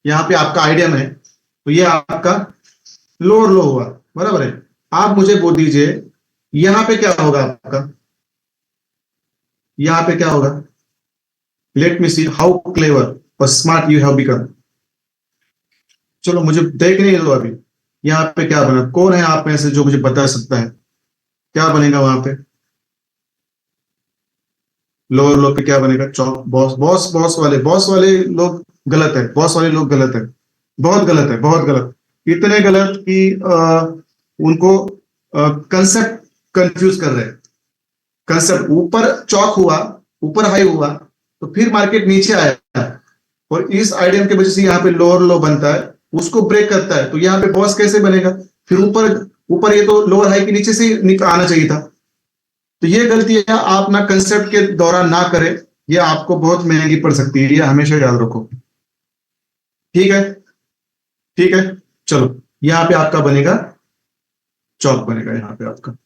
[SPEAKER 1] यहाँ पे आपका आइडिया में है तो ये आपका लोअर लो हुआ, बराबर है। आप मुझे बोल दीजिए यहाँ पे क्या होगा आपका, यहाँ पे क्या होगा, late me see how clever और स्मार्ट यू हैव बिकम। चलो मुझे देखने दो अभी यहाँ पे क्या बना, कौन है आप में से जो मुझे बता सकता है क्या बनेगा वहां पे, लोअर लो पे क्या बनेगा, चौक बॉस बॉस बॉस वाले लोग गलत है, बॉस वाले लोग गलत है, बहुत गलत है, बहुत गलत, इतने गलत कि उनको कंसेप्ट कंफ्यूज कर रहे हैं। कंसेप्ट ऊपर चौक हुआ, ऊपर हाई हुआ तो फिर मार्केट नीचे आया और इस आइडिया की वजह से यहाँ पे लोअर लो बनता है, उसको ब्रेक करता है तो यहाँ पे बॉस कैसे बनेगा, फिर ऊपर ऊपर ये तो लोअर हाई के नीचे से आना चाहिए था। तो ये गलतियां आप ना कंसेप्ट के दौरान ना करें, ये आपको बहुत महंगी पड़ सकती है, ये हमेशा याद रखो, ठीक है। ठीक है, चलो यहाँ पे आपका बनेगा चौक बनेगा, यहाँ पे आपका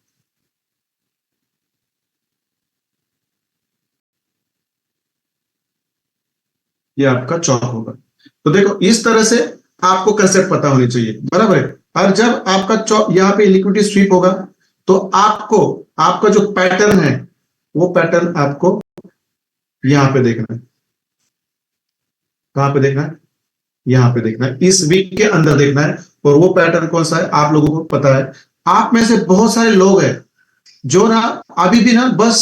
[SPEAKER 1] ये आपका चौक होगा। तो देखो इस तरह से आपको कंसेप्ट पता होनी चाहिए, बराबर है। और जब आपका चौक यहाँ पे लिक्विडिटी स्वीप होगा तो आपको आपका जो पैटर्न है वो पैटर्न आपको यहाँ पे देखना है, कहां पे देखना है, यहाँ पे देखना है, इस वीक के अंदर देखना है। और वो पैटर्न कौन सा है आप लोगों को पता है। आप में से बहुत सारे लोग हैं जो ना अभी भी ना बस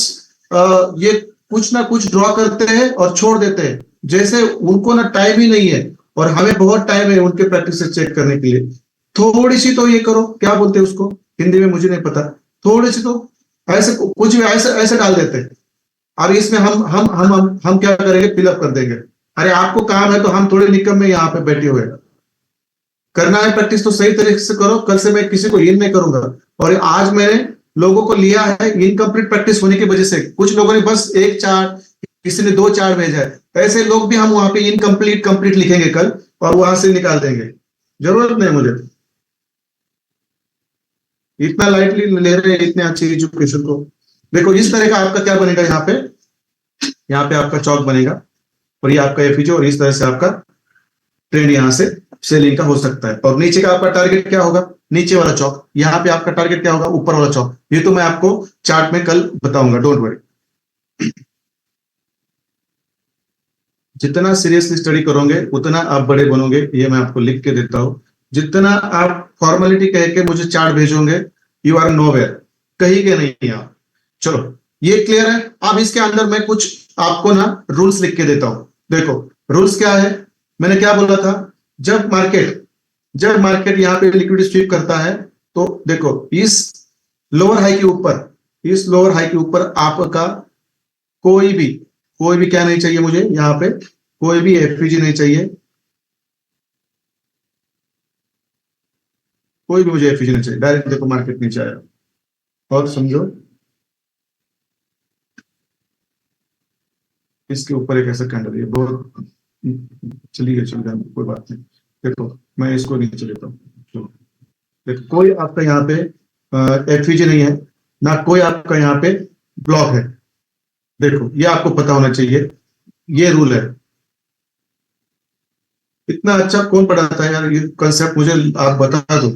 [SPEAKER 1] ये कुछ ना कुछ ड्रॉ करते हैं और छोड़ देते हैं, जैसे उनको ना टाइम ही नहीं है और हमें बहुत टाइम है उनके प्रैक्टिस से चेक करने के लिए। थोड़ी सी तो ये करो, क्या बोलते हैं उसको हिंदी में मुझे नहीं पता, थोड़ी सी तो ऐसे कुछ भी ऐसे ऐसे डाल देते हैं और इसमें हम क्या करेंगे, फिलअप कर देंगे। अरे आपको काम है तो हम थोड़े निकम में यहाँ पे बैठे हुए हैं, करना है प्रैक्टिस तो सही तरीके से करो। कल से मैं किसी को इन नहीं करूंगा। और आज मैंने लोगों को लिया है इनकम्प्लीट प्रैक्टिस होने की वजह से, कुछ लोगों ने बस एक चार्ट, किसी ने 2 चार्ट भेजा है, ऐसे लोग भी हम वहां पे इनकम्प्लीट कंप्लीट लिखेंगे कल और वहां से निकाल देंगे। जरूरत नहीं मुझे इतना लाइटली ले रहे हैं इतने अच्छे एजुकेशन को। देखो इस तरह का आपका क्या बनेगा, यहाँ पे आपका चौक बनेगा और ये आपका एफईजी और इस तरह से आपका ट्रेंड यहाँ से सेलिंग का हो सकता है। और नीचे का आपका टारगेट क्या होगा, नीचे वाला चौक, यहाँ पे आपका टारगेट क्या होगा, ऊपर वाला चौक। ये तो मैं आपको चार्ट में कल बताऊंगा, डोंट वरी। जितना सीरियसली स्टडी करोगे उतना आप बड़े बनोगे, ये मैं आपको लिख के देता हूं। जितना आप फॉर्मेलिटी कह के मुझे चार्ट भेजोगे, यू आर नोवेयर, कहीं के नहीं आप। चलो ये क्लियर है। अब इसके अंदर मैं कुछ आपको ना रूल्स लिख के देता हूं। देखो रूल्स क्या है, मैंने क्या बोला था, जब मार्केट यहाँ पे लिक्विडिटी स्वीप करता है तो देखो इस लोअर हाई के ऊपर, इस लोअर हाई के ऊपर आपका कोई भी क्या नहीं चाहिए मुझे, यहाँ पे कोई भी एफईजी नहीं चाहिए, कोई भी मुझे एफईजी नहीं चाहिए, डायरेक्ट देखो मार्केट नीचे आया। और समझो इसके ऊपर एक ऐसा कैंडल है, बहुत चलिए चल जाए, कोई बात नहीं। देखो मैं इसको नीचे लेता हूँ, देखो कोई आपका यहाँ पे एफईजी नहीं है, ना कोई आपका यहाँ पे ब्लॉक है। देखो ये आपको पता होना चाहिए, ये रूल है। इतना अच्छा कौन पढ़ाता है यार, ये कंसेप्ट मुझे आप बता दो।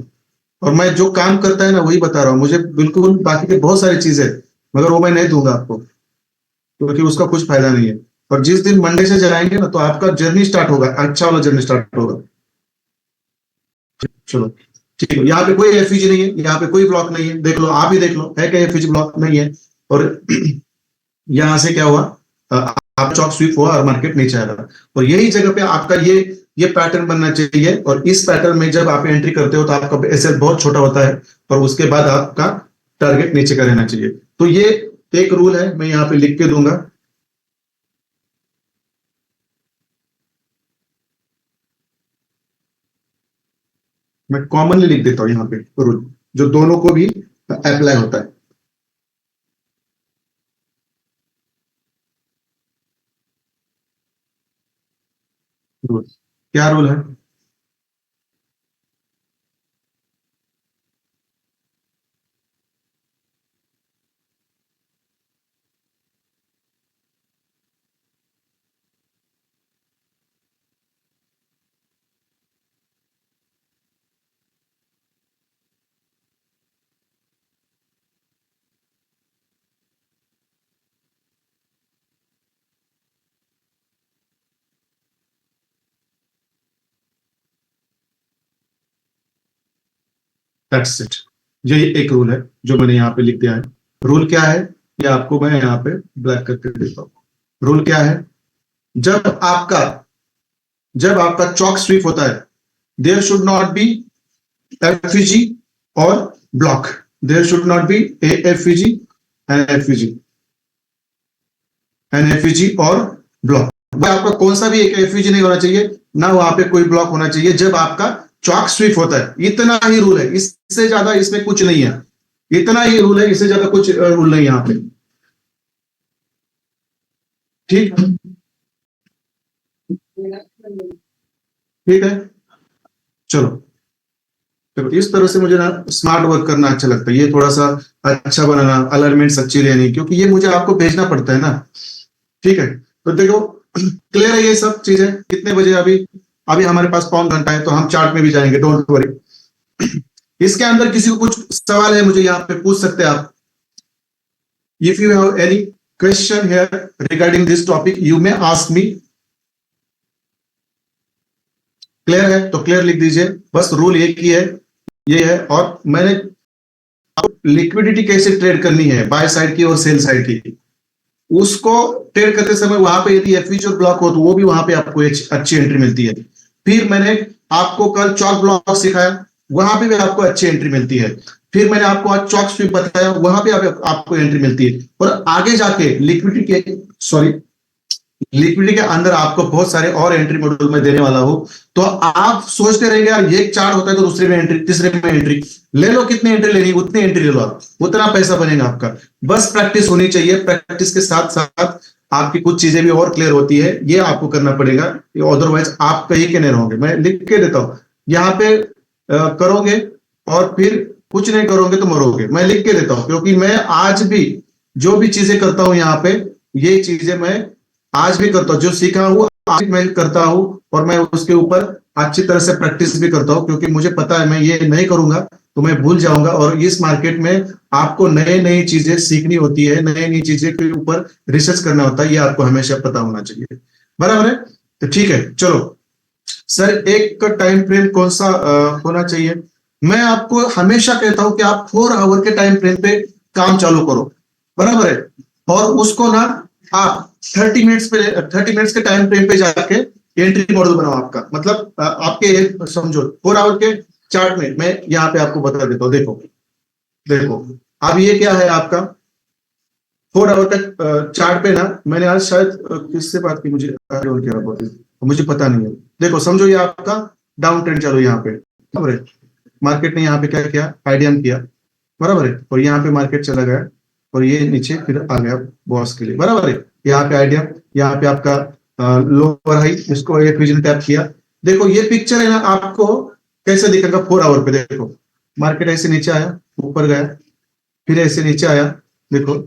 [SPEAKER 1] और मैं जो काम करता है ना वही बता रहा हूँ, मुझे बिल्कुल बाकी के बहुत सारी चीजें, मगर वो मैं नहीं दूंगा आपको, क्योंकि उसका कुछ फायदा नहीं है। और जिस दिन मंडे से जलाएंगे ना तो आपका जर्नी स्टार्ट होगा, अच्छा वाला जर्नी स्टार्ट होगा। चलो ठीक है, यहाँ पे कोई एफईजी नहीं है, यहाँ पे कोई ब्लॉक नहीं है, देख लो, आप ही देख लो है क्या एफईजी ब्लॉक नहीं है। और यहाँ से क्या हुआ, आप चौक स्वीप हुआ और मार्केट नीचे आ रहा। और यही जगह पे आपका ये पैटर्न बनना चाहिए। और इस पैटर्न में जब आप एंट्री करते हो तो आपका एसएल बहुत छोटा होता है, और उसके बाद आपका टारगेट नीचे का रहना चाहिए। तो ये एक रूल है, मैं यहाँ पे लिख के दूंगा। मैं कॉमनली लिख देता हूं यहाँ पे रूल, जो दोनों को भी अप्लाई होता है। रूल क्या रूल है? दैट्स इट, ये एक रूल है जो मैंने यहाँ पे लिख दिया है। रूल क्या है, ये आपको मैं यहाँ पे ब्लैक करके देता हूँ। रूल क्या है, जब आपका जब आपका चौक स्वीप होता है, there should not be FEG और block, there should not be FEG and FEG और ब्लॉक। आपका कौन सा भी एक एफईजी नहीं होना चाहिए, ना वहां पे कोई ब्लॉक होना चाहिए जब आपका चौक स्वीप होता है। इतना ही रूल है, इससे ज्यादा इसमें कुछ नहीं है। इतना ही रूल है, इससे ज्यादा कुछ रूल नहीं यहाँ पे। ठीक ठीक है, चलो। तो इस तरह से मुझे ना स्मार्ट वर्क करना अच्छा लगता है, ये थोड़ा सा अच्छा बनाना, अलाइनमेंट्स अच्छी लेनी, क्योंकि ये मुझे आपको भेजना पड़ता है ना। ठीक है, तो देखो क्लियर है ये सब चीजें। कितने बजे अभी? अभी हमारे पास पौन घंटा है, तो हम चार्ट में भी जाएंगे, डोंट वरी। इसके अंदर किसी को कुछ सवाल है मुझे यहाँ पे पूछ सकते हैं आप। If you have any question here regarding this topic you may ask me. Clear है तो क्लियर लिख दीजिए, बस रूल एक ही है, ये है। और मैंने लिक्विडिटी कैसे ट्रेड करनी है, बाय साइड की और सेल साइड की, उसको ट्रेड करते समय वहां पे यदि एफईजी और ब्लॉक हो तो वो भी वहां पे आपको अच्छी एंट्री मिलती है। फिर मैंने आपको कल चौक ब्लॉक सिखाया, वहां पे भी आपको अच्छी एंट्री मिलती है। फिर मैंने आपको आज चौक स्वीप बताया, वहां पे आपको एंट्री मिलती है। और आगे जाके लिक्विडिटी के अंदर आपको बहुत सारे और एंट्री मॉड्यूल में देने वाला हूं। तो आप सोचते रहेंगे यार ये चार्ट होता है तो दूसरे में एंट्री, तीसरे में एंट्री ले लो, कितनी एंट्री लेनी उतनी एंट्री ले लो, आप उतना पैसा बनेगा आपका। बस प्रैक्टिस होनी चाहिए, प्रैक्टिस के साथ साथ आपकी कुछ चीजें भी और क्लियर होती है, ये आपको करना पड़ेगा, अदरवाइज आप कहीं के नहीं रहोगे। मैं लिख के देता हूं यहाँ पे, करोगे और फिर कुछ नहीं करोगे तो मरोगे। मैं लिख के देता हूं, क्योंकि मैं आज भी जो भी चीजें करता हूं यहाँ पे, ये चीजें मैं आज भी करता हूं, जो सीखा हूं आज मैं करता हूं। और मैं उसके ऊपर अच्छी तरह से प्रैक्टिस भी करता हूं, क्योंकि मुझे पता है मैं ये नहीं करूंगा तो मैं भूल जाऊंगा। और इस मार्केट में आपको नई नई चीजें सीखनी होती है, नई नई चीजें के ऊपर रिसर्च करना होता है, ये आपको हमेशा पता होना चाहिए। बराबर है? तो ठीक है, चलो सर, एक टाइम फ्रेम कौन सा होना चाहिए? मैं आपको हमेशा कहता हूं कि आप 4 आवर के टाइम फ्रेम पे काम चालू करो, बराबर है? और उसको ना आप 30 मिनट्स के टाइम फ्रेम पे जाके एंट्री मॉडल बनाओ आपका। मतलब आपके समझो 4 आवर के चार्ट में मैं यहाँ पे आपको बता देता हूँ। देखो देखो, अब ये क्या है आपका 4 आवर तक चार्ट पे ना, मैंने आज शायद किससे बात की, मुझे मुझे पता नहीं है। देखो समझो ये आपका डाउन ट्रेंड चालू यहाँ पे, खबर है? मार्केट ने यहाँ पे क्या किया, आईडीएम किया, बराबर है, और यहाँ पे मार्केट चला गया और ये नीचे फिर आ गया बॉस के लिए, बराबर है। यहाँ पे आईडीएम, यहाँ पे आपका लोअर हाई, इसको एक विजन टैप किया। देखो ये पिक्चर है ना, आपको कैसे दिखेगा 4 आवर पे। देखो मार्केट ऐसे नीचे आया, ऊपर गया, फिर ऐसे नीचे आया, देखो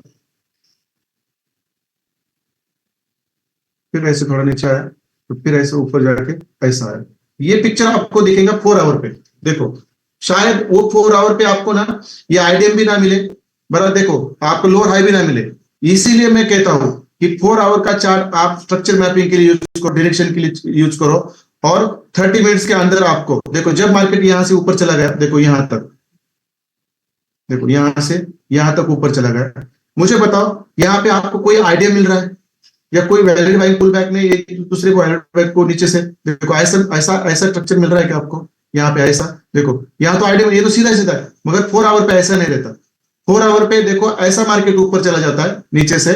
[SPEAKER 1] फिर ऐसे थोड़ा नीचे आया, तो फिर ऐसे ऊपर जाके ऐसा आया। ये पिक्चर आपको दिखेगा 4 आवर पे। देखो शायद वो 4 आवर पे आपको ना ये आईडीएम भी ना मिले, बराबर, देखो आपको लोअर हाई भी ना मिले। इसीलिए मैं कहता हूं कि 4 आवर का चार्ट आप स्ट्रक्चर मैपिंग के लिए यूज करो, डायरेक्शन के लिए यूज करो, और 30 मिनट्स के अंदर आपको देखो, जब मार्केट यहां से ऊपर चला गया, देखो यहां तक, देखो यहां से यहां तक ऊपर चला गया, मुझे बताओ यहाँ पे आपको कोई आइडिया मिल रहा है या कोई वैलिड बाइंग पुल बैक में एक दूसरे को वैलिड बैक को नीचे से, देखो ऐसा ऐसा ऐसा स्ट्रक्चर मिल रहा है कि आपको यहाँ पे ऐसा, देखो यहाँ तो आइडिया, ये तो सीधा सीधा है, मगर 4 आवर पे ऐसा नहीं रहता। 4 आवर पे देखो ऐसा मार्केट ऊपर चला जाता है नीचे से,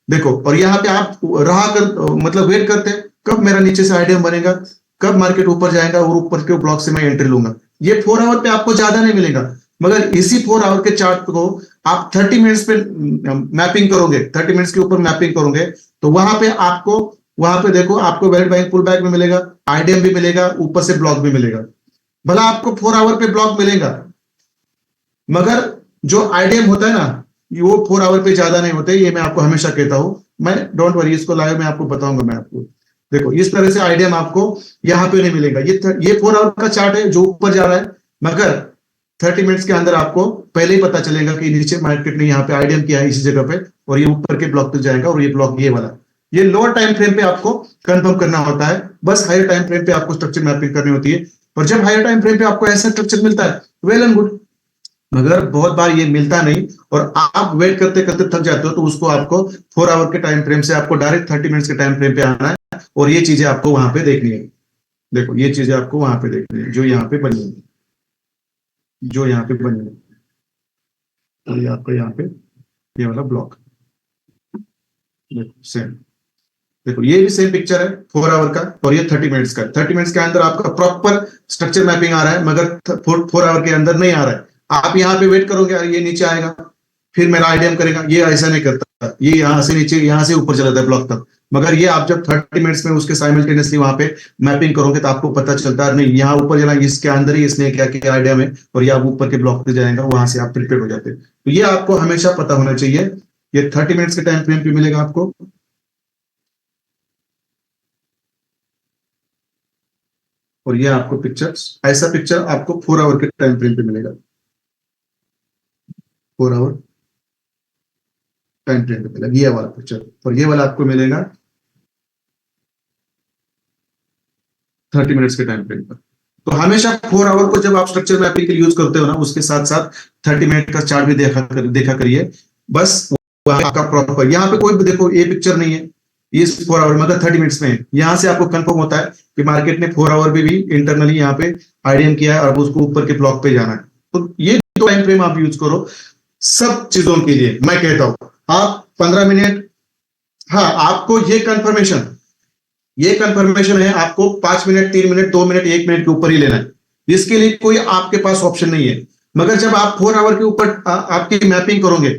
[SPEAKER 1] देखो, और यहाँ पे आप रहा कर, मतलब वेट करते हैं कब मेरा नीचे से आइडिया बनेगा, कब मार्केट ऊपर जाएगा और ऊपर के ब्लॉक से मैं एंट्री लूंगा। ये 4 आवर पे आपको ज्यादा नहीं मिलेगा, मगर इसी 4 आवर के चार्ट को आप 30 मिनट्स पे मैपिंग करोगे, 30 मिनट्स के ऊपर मैपिंग करोगे, तो वहां पे आपको, वहां पे देखो आपको वैलिड बाइंग पुल बैक में मिलेगा, आईडीएम भी मिलेगा, ऊपर से ब्लॉक भी मिलेगा। भला आपको 4 आवर पे ब्लॉक मिलेगा, मगर जो आईडीएम होता है ना, वो 4 आवर पे ज्यादा नहीं होते, ये मैं आपको हमेशा कहता हूं। मैं डोंट वरी, इसको लाइव में आपको बताऊंगा मैं आपको। देखो इस तरह से आईडीएम आपको यहाँ पे नहीं मिलेगा। ये 4 आवर का चार्ट है जो ऊपर जा रहा है, मगर 30 मिनट्स के अंदर आपको पहले ही पता चलेगा कि नीचे मार्केट ने यहाँ पे आईडीएम किया है इसी जगह पे, और ये ऊपर के ब्लॉक तक जाएगा, और ये ब्लॉक ये वाला, ये लोअर टाइम फ्रेम पे आपको कंफर्म करना होता है। बस हायर टाइम फ्रेम पे आपको स्ट्रक्चर मैपिंग करनी होती है, और जब हायर टाइम फ्रेम पे आपको ऐसा स्ट्रक्चर मिलता है, वेल एंड गुड, मगर बहुत बार ये मिलता नहीं और आप वेट करते करते थक जाते हो, तो उसको आपको 4 आवर के टाइम फ्रेम से आपको डायरेक्ट 30 मिनट्स के टाइम फ्रेम पे आना है, और ये चीजें आपको वहां पे देखनी है। देखो ये चीजें आपको वहां पे देखनी है जो यहाँ पे बनी है, जो यहाँ पे बनी है, तो ये आपको यहाँ पे ये वाला ब्लॉक, देखो सेम, देखो ये भी सेम पिक्चर है 4 आवर का, और ये 30 मिनट्स का। 30 मिनट्स के अंदर आपका प्रॉपर स्ट्रक्चर मैपिंग आ रहा है, मगर 4 आवर के अंदर नहीं आ रहा है। आप यहाँ पे वेट करोगे, ये नीचे आएगा, फिर मेरा आईडीएम करेगा, ये ऐसा नहीं करता, ये यहाँ से नीचे, यहाँ से ऊपर चला जाता है ब्लॉक तक। मगर ये आप जब 30 मिनट्स में उसके साइमल्टेनियसली वहां पे मैपिंग करोगे, तो आपको पता चलता है नहीं यहाँ ऊपर जाना, इसके अंदर ही इसने क्या किया आइडिया में, और ये आप ऊपर के ब्लॉक पे जाएगा, वहां से आप प्रिपेयर हो जाते हैं। तो ये आपको हमेशा पता होना चाहिए। ये 30 मिनट्स के टाइम फ्रेम पे मिलेगा आपको, और ये आपको पिक्चर, ऐसा पिक्चर आपको 4 आवर के टाइम फ्रेम पे मिलेगा, 4 आवर टाइम फ्रेम पे मिलेगा ये वाला पिक्चर, और ये वाला आपको मिलेगा 30 मिनट्स के टाइम फ्रेम पर। तो हमेशा 4 आवर को जब आप स्ट्रक्चर मैपिंग के लिए यूज करते हो ना, उसके साथ साथ 30 मिनट का चार्ट भी देखा करिए, बस आपका प्रॉपर। यहाँ पे कोई भी देखो ये पिक्चर नहीं है, ये 4 आवर मगर 30 मिनट्स में है। यहाँ से आपको कंफर्म होता है कि मार्केट ने 4 आवर भी इंटरनली यहाँ पे आईडीएम किया है, और उसको ऊपर के ब्लॉक पे जाना है। तो ये दो टाइम फ्रेम आप यूज करो सब चीजों के लिए। मैं कहता हूं आप 15 मिनट, हाँ आपको ये कंफर्मेशन है, आपको 5 मिनट, 3 मिनट, 2 मिनट, 1 मिनट के ऊपर ही लेना है, इसके लिए कोई आपके पास ऑप्शन नहीं है। मगर जब आप 4 आवर के ऊपर आपकी मैपिंग करोगे,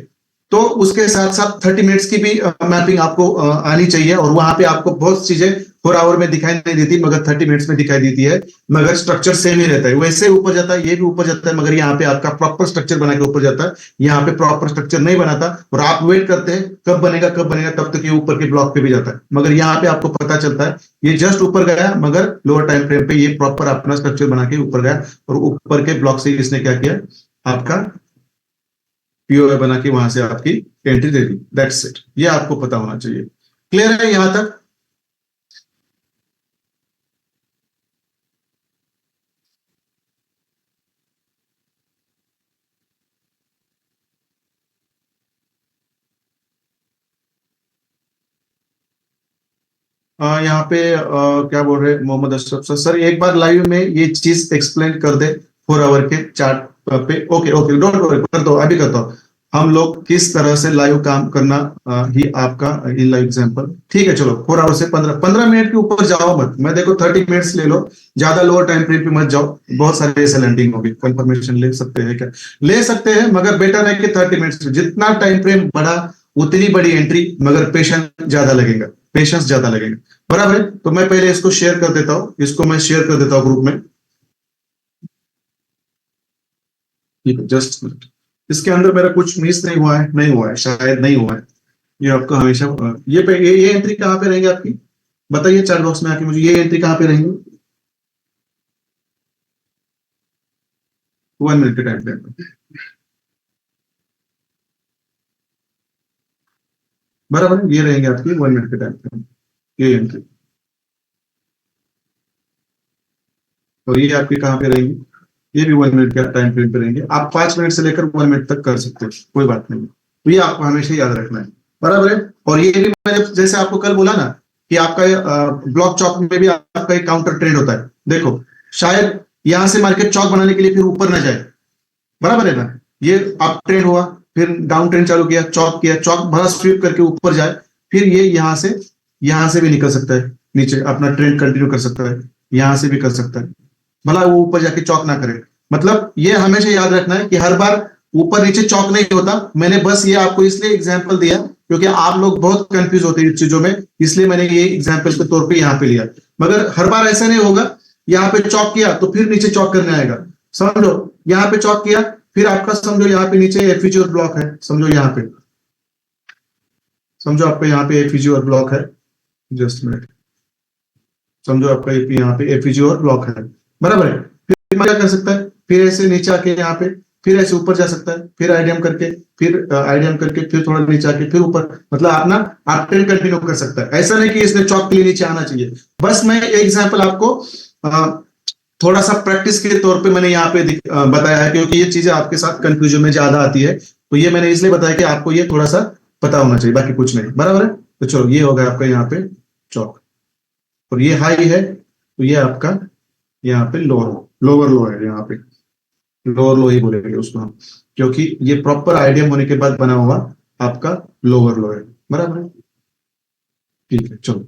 [SPEAKER 1] तो उसके साथ साथ 30 मिनट्स की भी मैपिंग आपको आनी चाहिए, और वहां पे आपको बहुत चीजें 4 आवर में दिखाई नहीं देती, मगर 30 मिनट्स में दिखाई देती है, मगर स्ट्रक्चर सेम ही रहता है, वैसे ऊपर जाता है, ये भी ऊपर जाता है, मगर यहाँ पे आपका प्रॉपर स्ट्रक्चर बना के ऊपर जाता है, यहाँ पे प्रॉपर स्ट्रक्चर नहीं बनाता, और आप वेट करते हैं कब बनेगा, तब तक ये ऊपर के ब्लॉक पे भी जाता है। मगर यहाँ पे आपको पता चलता है ये जस्ट ऊपर गया, मगर लोअर टाइम फ्रेम पे ये प्रॉपर अपना स्ट्रक्चर बना के ऊपर गया, और ऊपर के ब्लॉक से इसने क्या किया, आपका पीओए बना के वहां से आपकी entry they the. That's it, ये आपको पता होना चाहिए। क्लियर है यहां तक? यहाँ पे क्या बोल रहे मोहम्मद अशरफ सर, एक बार लाइव में ये चीज एक्सप्लेन कर दे 4 आवर के चार्ट पे। ओके ओके, डोंट वरी, कर दो, अभी करता हूँ। हम लोग किस तरह से लाइव काम करना ही आपका इन लाइव एग्जांपल। ठीक है, चलो 4 आवर से 15 मिनट के ऊपर जाओ मत। मैं देखो 30 मिनट्स ले लो, ज्यादा लोअर टाइम फ्रेम पे मत जाओ। बहुत सारे ऐसे लैंडिंग होगी, कंफर्मेशन ले सकते हैं क्या? ले सकते हैं, मगर बेटर है कि 30 मिनट्स। जितना टाइम फ्रेम बढ़ा उतनी बड़ी एंट्री, मगर पेशेंस ज्यादा लगेगा, पेशेंस ज्यादा लगेगा। बराबर है। तो मैं पहले इसको शेयर कर देता हूँ, इसको मैं शेयर कर देता हूँ ग्रुप में। ठीक है, जस्ट इसके अंदर मेरा कुछ मिस नहीं हुआ है, नहीं हुआ है, शायद नहीं हुआ है। ये आपका हमेशा ये एंट्री कहाँ पे रहेंगे आपकी? बताइए चैट बॉक्स में आके मुझे, ये एंट्री कहाँ पे रहेंगी? 1 मिनट के टाइम पे। बराबर है, ये रहेंगे आपकी 1 मिनट के टाइम पे, ये एंट्री। और ये आपकी कहाँ पे रहेंगी? ये भी 1 मिनट का टाइम फ्रेम पे रहेंगे। आप 5 मिनट से लेकर 1 मिनट तक कर सकते हो, कोई बात नहीं। तो ये आपको हमेशा याद रखना है। बराबर है। और ये भी मैंने जैसे आपको कल बोला ना कि आपका ब्लॉक चौक में भी आपका एक काउंटर ट्रेड होता है। देखो, शायद यहां से मार्केट चौक बनाने के लिए फिर ऊपर ना जाए। बराबर है ना? ये अप ट्रेंड हुआ, फिर डाउन ट्रेंड चालू किया, चौक किया, चौक भरा स्वीप करके ऊपर जाए, फिर ये यहां से भी निकल सकता है, नीचे अपना ट्रेंड कंटिन्यू कर सकता है, यहां से भी कर सकता है, भला वो ऊपर जाके चौक ना करे। मतलब ये हमेशा याद रखना है कि हर बार ऊपर नीचे चौक नहीं होता। मैंने बस ये आपको इसलिए एग्जांपल दिया क्योंकि आप लोग बहुत कंफ्यूज होते हैं इस चीजों में, इसलिए मैंने ये एग्जांपल के तौर पे यहाँ पे लिया। मगर हर बार ऐसा नहीं होगा। यहाँ पे चौक किया तो फिर नीचे चौक करने आएगा, समझो। यहाँ पे चौक किया, फिर आपका समझो यहाँ पे नीचे एफईजी और ब्लॉक है, समझो यहाँ पे, समझो आपका यहाँ पे एफईजी और ब्लॉक है। जस्ट मिनट, समझो आपका यहाँ पे एफईजी और ब्लॉक है। बराबर है। फिर क्या कर सकता है? फिर ऐसे नीचे आके यहाँ पे, फिर ऐसे ऊपर जा सकता है, फिर आईडीएम करके, फिर थोड़ा नीचे आके, फिर ऊपर। मतलब अपना आप ट्रेंड कंटिन्यू कर सकता है। ऐसा नहीं कि इसने चौक के लिए नीचे आना चाहिए। बस मैं एग्जांपल आपको थोड़ा सा प्रैक्टिस के तौर पे मैंने यहाँ पे बताया है, क्योंकि ये चीजें आपके साथ कंफ्यूजन में ज्यादा आती है। तो ये मैंने इसलिए बताया कि आपको ये थोड़ा सा पता होना चाहिए, बाकी कुछ नहीं। बराबर है। तो चलो, ये होगा आपका यहाँ पे चौक, और ये हाई है, तो ये आपका यहाँ पे लोअर लो है। यहाँ पे लोअर लो ही बोलेंगे उसको हम, क्योंकि ये प्रॉपर आइडियम होने के बाद बना हुआ आपका लोअर लो है। बराबर है। ठीक है, चलो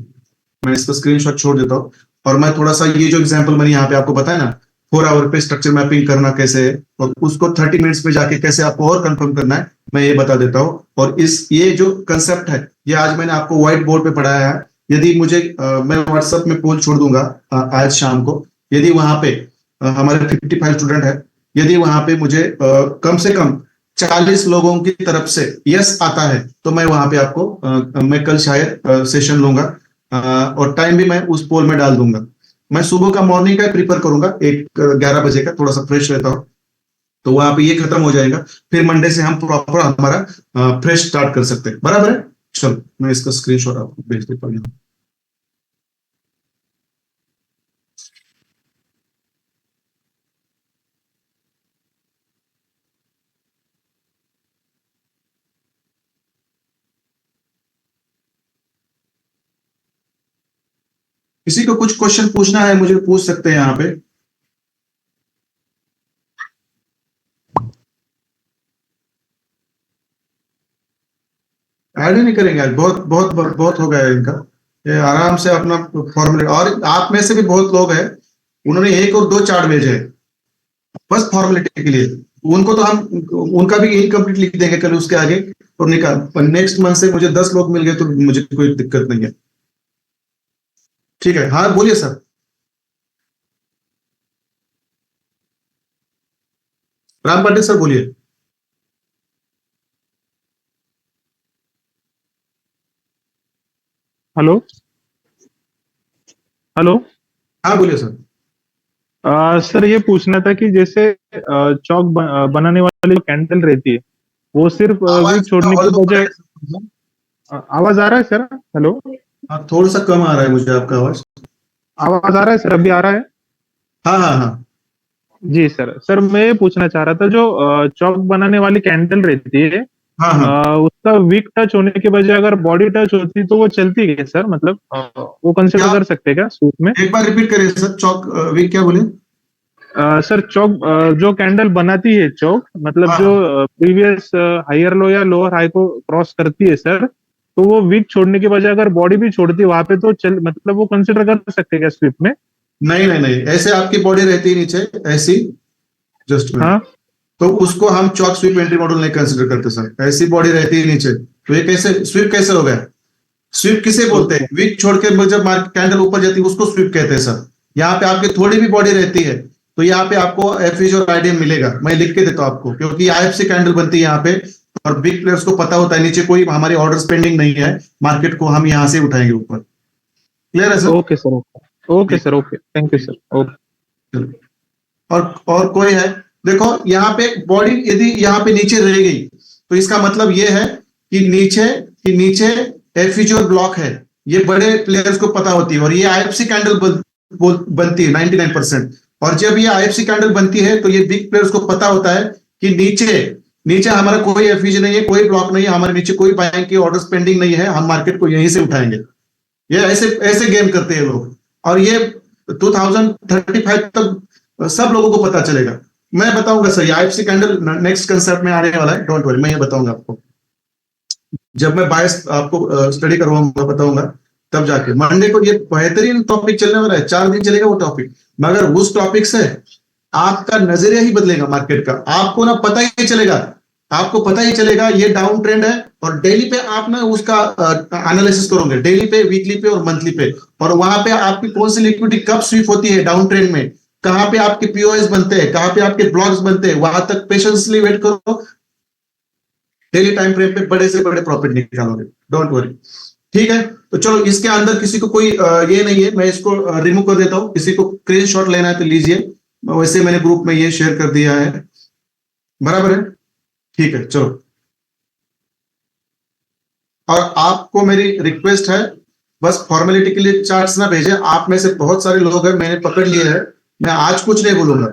[SPEAKER 1] मैं इसका स्क्रीनशॉट छोड़ देता हूँ। और मैं थोड़ा सा ये जो एग्जांपल मैंने यहाँ पे आपको बताया ना, 4 आवर पे स्ट्रक्चर मैपिंग करना कैसे है, और उसको 30 मिनट्स पे जाके कैसे आपको और कंफर्म करना है, मैं ये बता देता हूँ। और ये जो कंसेप्ट है, ये आज मैंने आपको व्हाइट बोर्ड पे पढ़ाया है। यदि मुझे मैं व्हाट्सएप में पोल छोड़ दूंगा आज शाम को। यदि वहां पे हमारे 55 स्टूडेंट है, यदि वहां पे मुझे कम से कम 40 लोगों की तरफ से यस आता है, तो मैं वहां पे आपको मैं कल शायद सेशन लूंगा, और टाइम भी मैं उस पोल में डाल दूंगा। मैं सुबह का मॉर्निंग का प्रीफर करूंगा, 11 बजे का, थोड़ा सा फ्रेश रहता हूँ। तो वहां पे ये खत्म हो जाएगा, फिर मंडे से हम प्रॉपर हमारा फ्रेश स्टार्ट कर सकते हैं। बराबर है। चलो मैं इसका स्क्रीनशॉट आपको भेज देता हूँ। किसी को कुछ क्वेश्चन पूछना है मुझे पूछ सकते हैं यहाँ पे। ऐड ही नहीं करेंगे आज, बहुत बहुत बहुत, बहुत हो गया इनका। ये आराम से अपना फॉर्मूला, और आप में से भी बहुत लोग हैं, उन्होंने 1 और 2 चार्ट भेजे हैं बस फॉर्मेलिटी के लिए। उनको तो हम उनका भी इनकम्प्लीट लिख देंगे कल उसके आगे, और निकाल नेक्स्ट मंथ से मुझे 10 लोग मिल गए तो मुझे कोई दिक्कत नहीं है। ठीक है, हाँ बोलिए सर। राम पाटिल सर बोलिए।
[SPEAKER 3] हेलो। हेलो।
[SPEAKER 1] हाँ बोलिए सर।
[SPEAKER 3] सर ये पूछना था कि जैसे चौक बनाने वाली कैंडल रहती है, वो सिर्फ विक
[SPEAKER 1] आवाज
[SPEAKER 3] छोड़ने के
[SPEAKER 1] हॉल्ड
[SPEAKER 3] बजाय। आवाज आ रहा है सर? हेलो।
[SPEAKER 1] हाँ, थोड़ा सा कम आ रहा है मुझे आपका आवाज।
[SPEAKER 3] आवाज आ रहा है सर? अभी आ रहा है?
[SPEAKER 1] हाँ हाँ हाँ
[SPEAKER 3] जी सर। सर मैं ये पूछना चाह रहा था, जो चौक बनाने वाली कैंडल रहती है,
[SPEAKER 1] हाँ हाँ।
[SPEAKER 3] उसका विक टच होने के बजाय अगर बॉडी टच होती तो वो चलती है सर? मतलब वो
[SPEAKER 1] क्या
[SPEAKER 3] कंसिडर कर सकते हैं क्या सूट में?
[SPEAKER 1] एक बार रिपीट करिए सर, चौक वीक क्या बोले?
[SPEAKER 3] सर चौक जो कैंडल बनाती है चौक, मतलब
[SPEAKER 1] हाँ
[SPEAKER 3] जो प्रीवियस हायर लो या लोअर हाई को क्रॉस करती है सर, तो वो वीक छोड़ने के बजाय अगर बॉडी भी छोड़ती है वहां पे, तो चल मतलब वो कंसिडर कर सकते हैं क्या स्विप में?
[SPEAKER 1] नहीं नहीं नहीं, ऐसे आपकी बॉडी रहती है नीचे ऐसी, जस्ट में,
[SPEAKER 3] हाँ।
[SPEAKER 1] तो उसको हम चौक स्वीप एंट्री मॉडल नहीं कंसिडर करते सर। ऐसी बॉडी रहती है नीचे, तो ये कैसे स्वीप कैसे हो गया? स्वीप किसे बोलते
[SPEAKER 3] ओके।
[SPEAKER 1] हैं? विक छोड़ के जब मार्केट कैंडल ऊपर जाती है उसको स्वीप कहते हैं सर। यहाँ पे आपकी थोड़ी भी बॉडी रहती है तो यहाँ पे आपको एफएज और आईडीएम मिलेगा। मैं लिख के देता हूँ आपको, क्योंकि आईएफसी कैंडल बनती है यहाँ पे, और बिग प्लेयर्स को पता होता है नीचे कोई हमारी ऑर्डर पेंडिंग नहीं है, मार्केट को हम यहाँ से उठाएंगे ऊपर। क्लियर है sir?
[SPEAKER 3] Okay sir. Okay okay
[SPEAKER 1] ठीक
[SPEAKER 3] sir. Okay, thank you sir. Okay.
[SPEAKER 1] है। और कोई है? देखो यहाँ पे बॉडी यदि यहाँ पे नीचे रह गई तो इसका मतलब ये है कि नीचे एफईजी और ब्लॉक है, ये बड़े प्लेयर्स को पता होती है, और ये आईएफसी कैंडल बनती है 99%। और जब ये आईएफसी कैंडल बनती है तो ये बिग प्लेयर्स को पता होता है कि नीचे नीचे हमारा कोई एफईजी नहीं है, कोई ब्लॉक नहीं है, हमारे नीचे कोई बाइंग की ऑर्डर्स पेंडिंग नहीं है, हम मार्केट को यहीं से उठाएंगे। ये ऐसे ऐसे गेम करते हैं लोग, और ये 2035 तक सब लोगों को पता चलेगा। मैं बताऊंगा sir, IFC candle next concept में आने वाला है, डोंट वरी, मैं ये बताऊंगा आपको जब मैं बायस आपको स्टडी करवाऊंगा, बताऊंगा, तब जाके मंडे को ये बेहतरीन टॉपिक चलने वाला है। 4 दिन चलेगा वो टॉपिक, मगर उस टॉपिक से आपका नजरिया ही बदलेगा मार्केट का। आपको ना पता ही चलेगा, आपको पता ही चलेगा ये डाउन ट्रेंड है, और डेली पे आप ना उसका एनालिसिस करोगे, डेली पे, वीकली पे और मंथली पे, और वहां पे आपकी कौन सी लिक्विडिटी कब स्वीप होती है डाउन ट्रेंड में, कहां पे आपके पीओएस बनते हैं, कहां पे आपके ब्लॉक्स बनते हैं, वहां तक पेशेंसली वेट करो। डेली टाइम फ्रेम पे बड़े से बड़े प्रॉफिट निकालोगे, डोंट वरी। ठीक है, तो चलो इसके अंदर किसी को कोई ये नहीं है, मैं इसको रिमूव कर देता हूं। किसी को स्क्रीन शॉट लेना है तो लीजिए, वैसे मैंने ग्रुप में ये शेयर कर दिया है, बराबर है? ठीक है, चलो। और आपको मेरी रिक्वेस्ट है, बस फॉर्मेलिटी के लिए चार्ट्स ना भेजें। आप में से बहुत सारे लोग हैं, मैंने पकड़ लिए हैं, मैं आज कुछ नहीं बोलूंगा,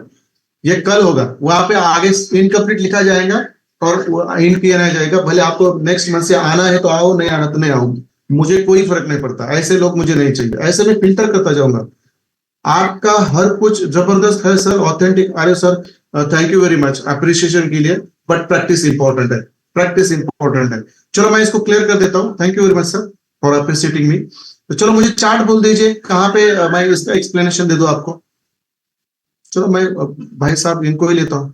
[SPEAKER 1] ये कल होगा। वहां पे आगे इनकम्प्लीट लिखा जाएगा और इन किया नहीं जाएगा। भले आपको नेक्स्ट मंथ से आना है तो आओ, नहीं आना तो नहीं आओ, मुझे कोई फर्क नहीं पड़ता। ऐसे लोग मुझे नहीं चाहिए, ऐसे मैं फिल्टर करता जाऊंगा। आपका हर कुछ जबरदस्त है सर, ऑथेंटिक। अरे sir, thank you very much appreciation के लिए, बट प्रैक्टिस इंपॉर्टेंट है, प्रैक्टिस इंपॉर्टेंट है। चलो मैं इसको क्लियर कर देता हूँ। Thank you very much sir for appreciating मी। तो चलो मुझे चार्ट बोल दीजिए कहाँ पे मैं इसका एक्सप्लेनेशन दे दूं आपको। चलो मैं भाई साहब इनको ही लेता हूँ,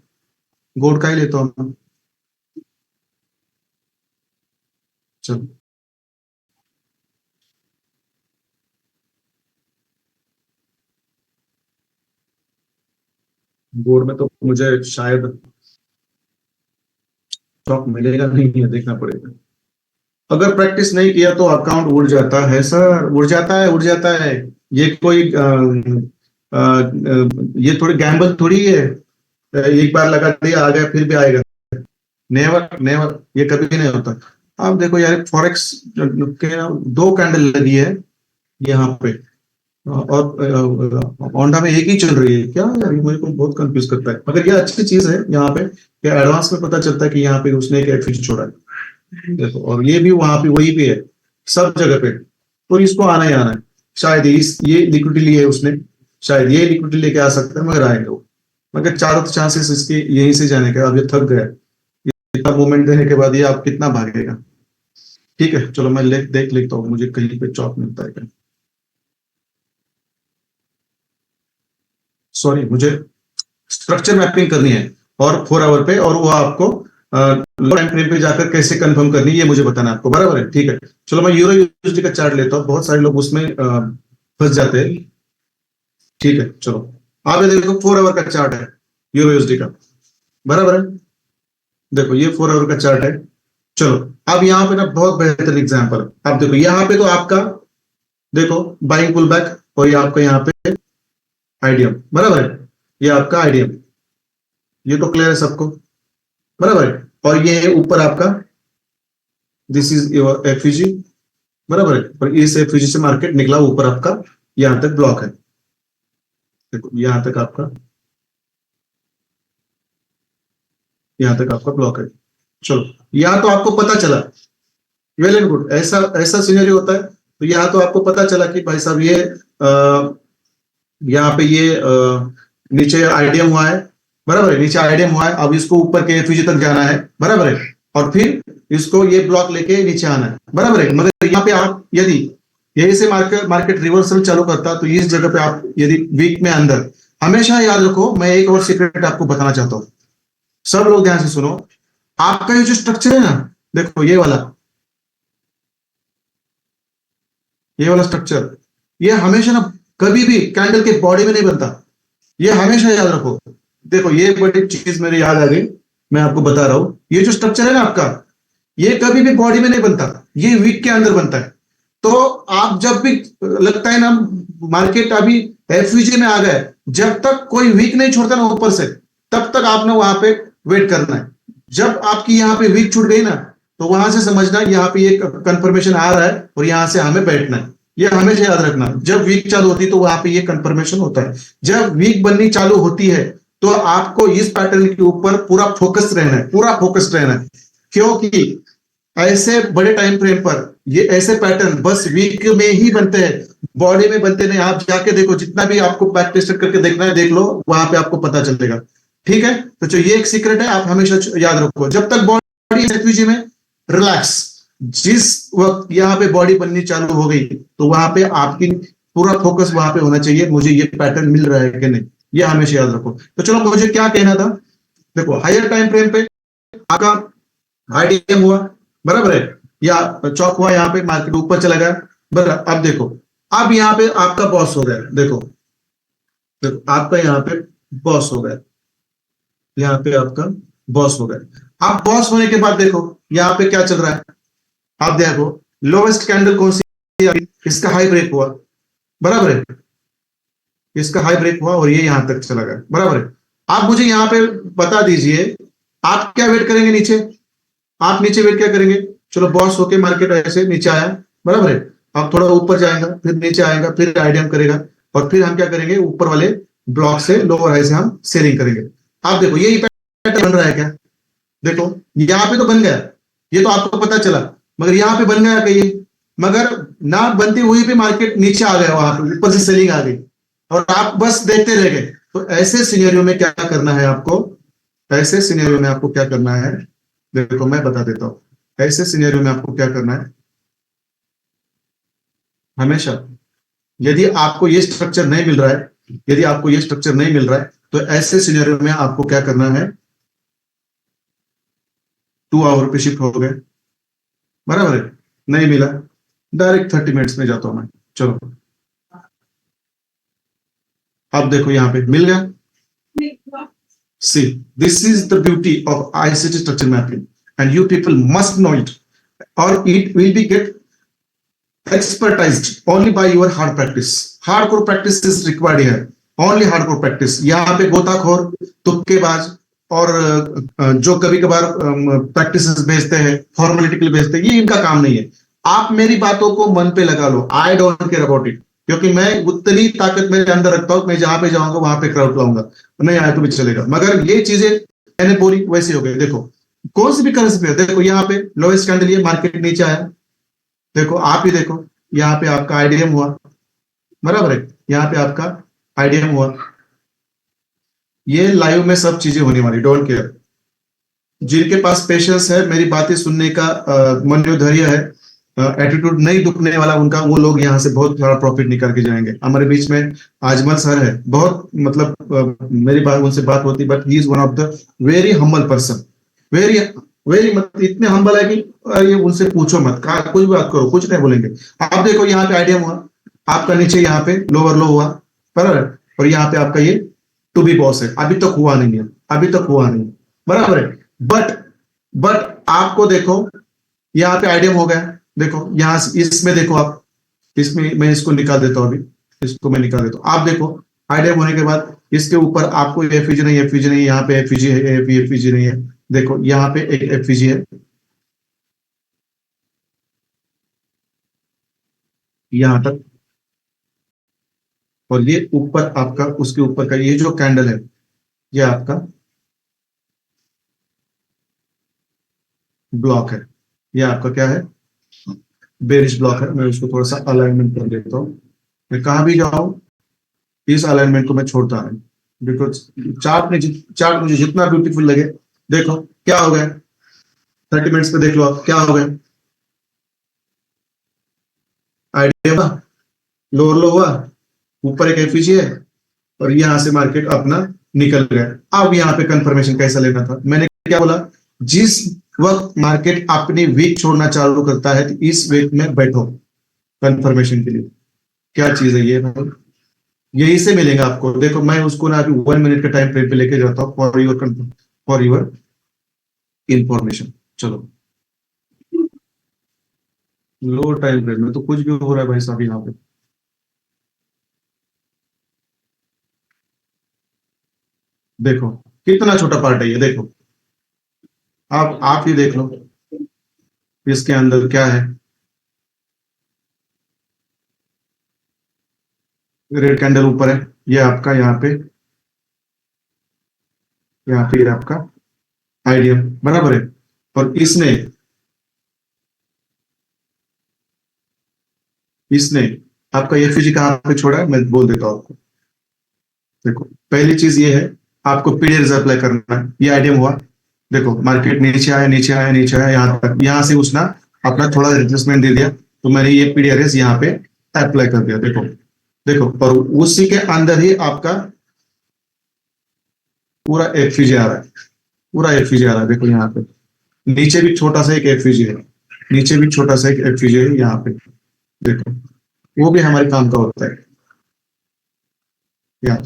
[SPEAKER 1] गोड का ही लेता हूँ। चलो बोर्ड में तो मुझे शायद स्टॉक मिलेगा नहीं, है देखना पड़ेगा। अगर प्रैक्टिस नहीं किया तो अकाउंट उड़ जाता है सर, उड़ जाता है, उड़ जाता है। ये कोई ये थोड़ी गैम्बल थोड़ी है, एक बार लगा दिया आ गया फिर भी आएगा। नेवर नेवर, ये कभी नहीं होता। आप देखो यार, फॉरेक्स के 2 कैंडल लगी है यहाँ पे, और होंडा में एक ही चल रही है क्या यार? ये मुझे को बहुत कंफ्यूज करता है, मगर ये अच्छी चीज है यहाँ पे कि एडवांस में पता चलता है कि यहाँ पे उसने एक एफिश छोड़ा है। देखो, और ये भी वहां पे वही पे है, सब जगह पे, तो इसको आना ही आना है। शायद ये लिक्विडिटी ली है उसने, शायद ये लिक्विडिटी लेके आ सकता है, मगर आएंगे वो। मगर चारों चांसेस इसके यहीं से जाने का। अब ये थक गया, इतना मूवमेंट देने के बाद ये आप कितना भागेगा। ठीक है, चलो मैं देख लेता हूँ मुझे कहीं पे चौक मिलता है क्या। सॉरी, मुझे स्ट्रक्चर मैपिंग करनी है और 4 आवर पे, और वो आपको लो टाइम फ्रेम पे जाकर कैसे कंफर्म करनी है ये मुझे बताना है आपको, बराबर है? ठीक है, चलो मैं यूरो यूएसडी का चार्ट लेता हूँ, बहुत सारे लोग उसमें फंस जाते हैं। ठीक है, चलो आप ये देखो 4 आवर का चार्ट है यूरो यूएसडी का, बराबर है? देखो ये 4 आवर का चार्ट है। चलो अब यहाँ पे ना बहुत बेहतरीन एग्जांपल है। आप देखो यहाँ पे तो आपका, देखो बाइंग पुल बैक, और ये आपका यहाँ पे आईडीएम, बराबर है? ये आपका आईडीएम, ये तो क्लियर है सबको, बराबर है? और ये है ऊपर आपका, दिस इज योर एफईजी, बराबर है? और इस एफईजी से मार्केट निकला ऊपर आपका, यहां तक ब्लॉक है। देखो यहां तक आपका, यहां तक आपका ब्लॉक है। चलो यहां तो आपको पता चला, वेल एंड गुड, ऐसा ऐसा सीनरी होता है। तो यहाँ तो आपको पता चला कि भाई साहब ये यहाँ पे ये नीचे आईडीएम हुआ है, बराबर है, नीचे आईडीएम हुआ है, अब इसको ऊपर के एफयूजी तक जाना है, बराबर है, और फिर इसको ये ब्लॉक लेके नीचे आना है, बराबर है। मगर यहाँ पे आप यदि यही से मार्केट रिवर्सल चालू करता तो इस जगह पे आप यदि वीक में अंदर, हमेशा याद रखो, मैं एक और सीक्रेट आपको बताना चाहता हूं, सब लोग ध्यान से सुनो। आपका ये जो स्ट्रक्चर है ना, देखो ये वाला स्ट्रक्चर, ये हमेशा ना कभी भी कैंडल के बॉडी में नहीं बनता, ये हमेशा याद रखो। देखो ये बड़ी चीज मेरे याद आ गई, मैं आपको बता रहा हूं, ये जो स्ट्रक्चर है ना आपका, ये कभी भी बॉडी में नहीं बनता, ये वीक के अंदर बनता है। तो आप जब भी लगता है ना मार्केट अभी एफयूजी में आ गए, जब तक कोई वीक नहीं छोड़ता ना ऊपर से, तब तक आपने वहां पे वेट करना है। जब आपकी यहाँ पे वीक छूट गई ना, तो वहां से समझना यहाँ पे एक कंफर्मेशन आ रहा है और यहां से हमें बैठना है। ये हमेशा याद रखना, जब वीक चालू होती है तो वहां पे ये कंफर्मेशन होता है। जब वीक बननी चालू होती है तो आपको इस पैटर्न के ऊपर पूरा फोकस रहना है, पूरा फोकस रहना है, क्योंकि ऐसे बड़े टाइम फ्रेम पर ये ऐसे पैटर्न बस वीक में ही बनते हैं, बॉडी में बनते नहीं। आप जाके देखो, जितना भी आपको बैक टेस्ट करके देखना है देख लो, वहां पे आपको पता चलेगा, ठीक है। तो जो ये एक सीक्रेट है, आप हमेशा याद रखो, जब तक बॉडी एफयूजी में रिलैक्स, जिस वक्त यहाँ पे बॉडी बननी चालू हो गई तो वहां पे आपकी पूरा फोकस वहां पे होना चाहिए, मुझे ये पैटर्न मिल रहा है कि नहीं, ये हमेशा याद रखो। तो चलो मुझे क्या कहना था, देखो हायर टाइम फ्रेम पे आपका आईडीएम हुआ, बराबर है, या चौक हुआ, यहाँ पे मार्केट ऊपर चला गया, बराबर। अब देखो, अब यहाँ पे आपका बॉस हो गया, देखो देखो आपका यहाँ पे बॉस हो गया, यहाँ पे आपका बॉस हो गया। अब बॉस होने के बाद देखो यहाँ पे क्या चल रहा है, आप देखो लोवेस्ट कैंडल कौन सी है, इसका हाई ब्रेक हुआ, बराबर है, इसका हाई ब्रेक हुआ और ये यहां तक चला गया, बराबर है। आप मुझे यहाँ पे बता दीजिए, आप क्या वेट करेंगे नीचे, आप नीचे वेट क्या करेंगे, चलो बॉस होके मार्केट ऐसे नीचे आया, बराबर है, आप थोड़ा ऊपर जाएगा, फिर नीचे आएगा, फिर आईडीएम करेगा, और फिर हम क्या करेंगे, ऊपर वाले ब्लॉक से लोअर हाई से हम सेलिंग करेंगे। आप देखो यही पैटर्न बन रहा है क्या, देखो यहाँ पे तो बन गया, ये तो आपको पता चला, मगर यहाँ पे बन गया कहीं, मगर ना बनती हुई भी मार्केट नीचे आ गया, वहां पे ऊपर से सेलिंग आ गई और आप बस देखते रह गए। तो ऐसे सिनेरियो में क्या करना है आपको, ऐसे सिनेरियो में आपको क्या करना है, देखो मैं बता देता हूं, ऐसे सिनेरियो में आपको क्या करना है, हमेशा यदि आपको ये स्ट्रक्चर नहीं मिल रहा है, यदि आपको ये स्ट्रक्चर नहीं मिल रहा है, तो ऐसे सिनेरियो में आपको क्या करना है, 2 आवर पे शिफ्ट हो गए, बराबर है, नहीं मिला, डायरेक्ट 30 मिनट्स में जाता हूं मैं, चलो अब देखो यहाँ पे मिल गया। See, this is the beauty of ICT structure mapping, and you people must know it, or it will be get expertized only by your hard practice. Hardcore practice is required here. Only hardcore practice. यहाँ पे गोताखोर, तुक्केबाज और जो कभी कभार प्रैक्टिस भेजते हैं, फॉर्मेलिटी के लिए भेजते हैं, ये इनका काम नहीं है। आप मेरी बातों को मन पे लगा लो, I don't care about it, क्योंकि मैं उतनी ताकत मेरे अंदर रखता हूं, मैं जहां पे जाऊंगा वहां पे क्राउड लाऊंगा, नहीं आया तो भी चलेगा। मगर ये चीजें मैंने बोली वैसे हो गई, देखो कौन सी भी करेंसी पे, देखो यहाँ पे लोएस्ट कैंडल, ये मार्केट नीचे आया, देखो आप ही देखो, यहाँ पे आपका आईडीएम हुआ, बराबर है, यहाँ पे आपका आईडीएम हुआ, ये लाइव में सब चीजें होने वाली, डोंट केयर। जिनके पास पेशेंस है, मेरी बातें सुनने का मनोधैर्य है, एटीट्यूड नहीं दुखने वाला उनका, वो लोग यहाँ से बहुत बड़ा प्रॉफिट निकाल के जाएंगे। हमारे बीच में आजमल सर है, बहुत मतलब मेरी बात उनसे बात होती, but he is one of the very humble person, very very मतलब इतने हम्बल है कि ये उनसे पूछो मत, कुछ भी बात करो कुछ नहीं बोलेंगे। आप देखो यहाँ पे आईडीएम हुआ, आपका नीचे यहाँ पे लोअर लो हुआ, बराबर, और यहाँ पे आपका ये टू बी बॉस है, अभी तक हुआ नहीं है, अभी तक हुआ नहीं, बराबर है। बट आपको देखो यहाँ पे आईडीएम हो गया, देखो यहाँ इसमें देखो आप, इसमें मैं इसको निकाल देता हूँ, अभी इसको मैं निकाल देता हूँ। आप देखो आईडीएम होने के बाद इसके ऊपर आपको एफईजी नहीं, एफईजी नहीं, यहाँ पे एफईजी है, एफईजी नहीं है, देखो यहाँ पे एक एफईजी है, यहां तक, और ये ऊपर आपका उसके ऊपर का ये जो कैंडल है, ये आपका ब्लॉक है, ये आपका क्या है, बेरिश ब्लॉक है। मैं उसको थोड़ा सा अलाइनमेंट कर देता हूं, मैं कहां भी जाऊं इस अलाइनमेंट को मैं छोड़ता नहीं, बिकॉज चार्ट मुझे जितना ब्यूटीफुल लगे, देखो क्या हो गया 30 मिनट्स पे, देख लो आप क्या हो गया, आइडिया हुआ, लोअर लो हुआ, ऊपर एक एफईजी है और यहां से मार्केट अपना निकल गया। अब यहाँ पे कंफर्मेशन कैसा लेना था, मैंने क्या बोला, जिस वक्त मार्केट अपनी वीक छोड़ना चालू करता है तो इस वीक में बैठो कंफर्मेशन के लिए। क्या चीज है ये, यही से मिलेगा आपको। देखो मैं उसको ना अभी 1 मिनट का टाइम फ्रेम पे लेके जाता हूँ फॉर योर इंफॉर्मेशन। चलो लो टाइम फ्रेम में तो कुछ भी हो रहा है भाई साहब यहाँ पे। देखो कितना छोटा पार्ट है ये, देखो आप ही देख लो इसके अंदर क्या है। रेड कैंडल ऊपर है, ये आपका यहाँ पे ये आपका आइडिया बराबर है, और इसने आपका एफईजी कहां पे छोड़ा है मैं बोल देता हूं आपको। देखो पहली चीज ये है, आपको पीडीएस अप्लाई करना है, ये आइडिया हुआ। देखो मार्केट नीचे आया नीचे आया नीचे आया यहाँ तक, यहाँ से उसने अपना थोड़ा एडजस्टमेंट दे दिया, तो मैंने ये पीडीआरएस यहाँ पे अप्लाई कर दिया। देखो देखो और उसी के अंदर ही आपका पूरा एफईजी आ रहा है, पूरा एफईजी आ रहा है। देखो यहाँ पे नीचे भी छोटा सा एक एफईजी है, नीचे भी छोटा सा एक एफईजी है यहाँ पे, देखो वो भी हमारे काम का होता है। यहाँ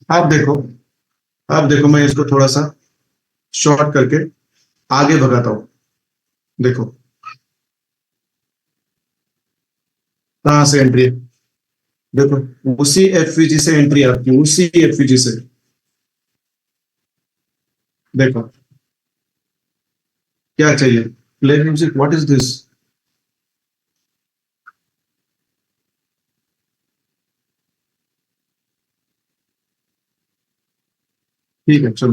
[SPEAKER 1] आप देखो मैं इसको थोड़ा सा शॉर्ट करके आगे भगाता हूं। देखो कहां से एंट्री है, देखो उसी एफईजी से एंट्री आपकी, उसी एफईजी से। देखो क्या चाहिए, play music, what is this. ठीक है चलो,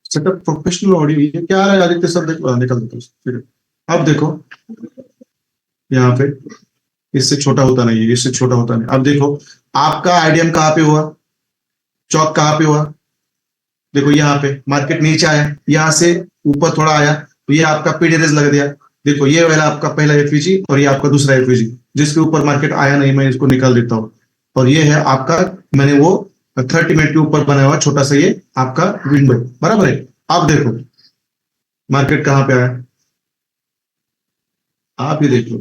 [SPEAKER 1] सेटअप प्रोफेशनल ऑडियो, ये क्या आ रहा है आदित्य सर, देखो निकल देते फिर। अब देखो यहाँ पे इससे छोटा होता नहीं है, इससे छोटा होता नहीं। अब देखो आपका आइडियम कहाँ पे हुआ, चौक कहाँ पे हुआ, देखो यहाँ पे मार्केट नीचे आया, यहाँ से ऊपर थोड़ा आया तो ये आपका पीडीआरएस लग दिया। देखो ये वाला आपका पहला एफईजी और ये आपका दूसरा एफईजी, जिसके ऊपर मार्केट आया नहीं, मैं इसको निकाल देता हूँ। और ये है आपका, मैंने वो 30 मिनट के ऊपर बनाया हुआ छोटा सा ये आपका विंडो, बराबर है। अब देखो मार्केट कहाँ पे आया, आप ही देख लो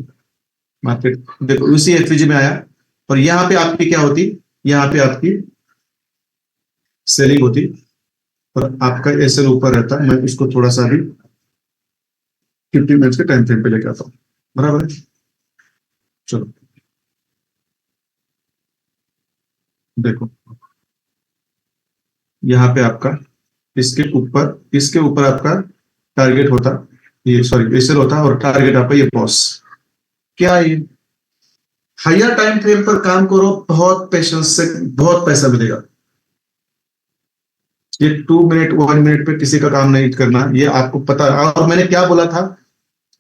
[SPEAKER 1] मार्केट, देखो उसी एफईजी में आया, और यहाँ पे आपकी क्या होती, यहाँ पे आपकी सेलिंग होती और आपका एसएल ऊपर रहता। मैं इसको थोड़ा सा भी 50 मिनट्स के टाइम फ्रेम पे लेके आता हूँ, बराबर है। चलो देखो यहाँ पे आपका इसके ऊपर आपका टारगेट होता, ये सॉरी एसएल होता, और टारगेट आपका ये बॉस। क्या है ये, हायर टाइम फ्रेम पर काम करो, बहुत पेशेंस से बहुत पैसा मिलेगा। ये 2 मिनट 1 मिनट पे किसी का काम नहीं करना, ये आपको पता है। और मैंने क्या बोला था,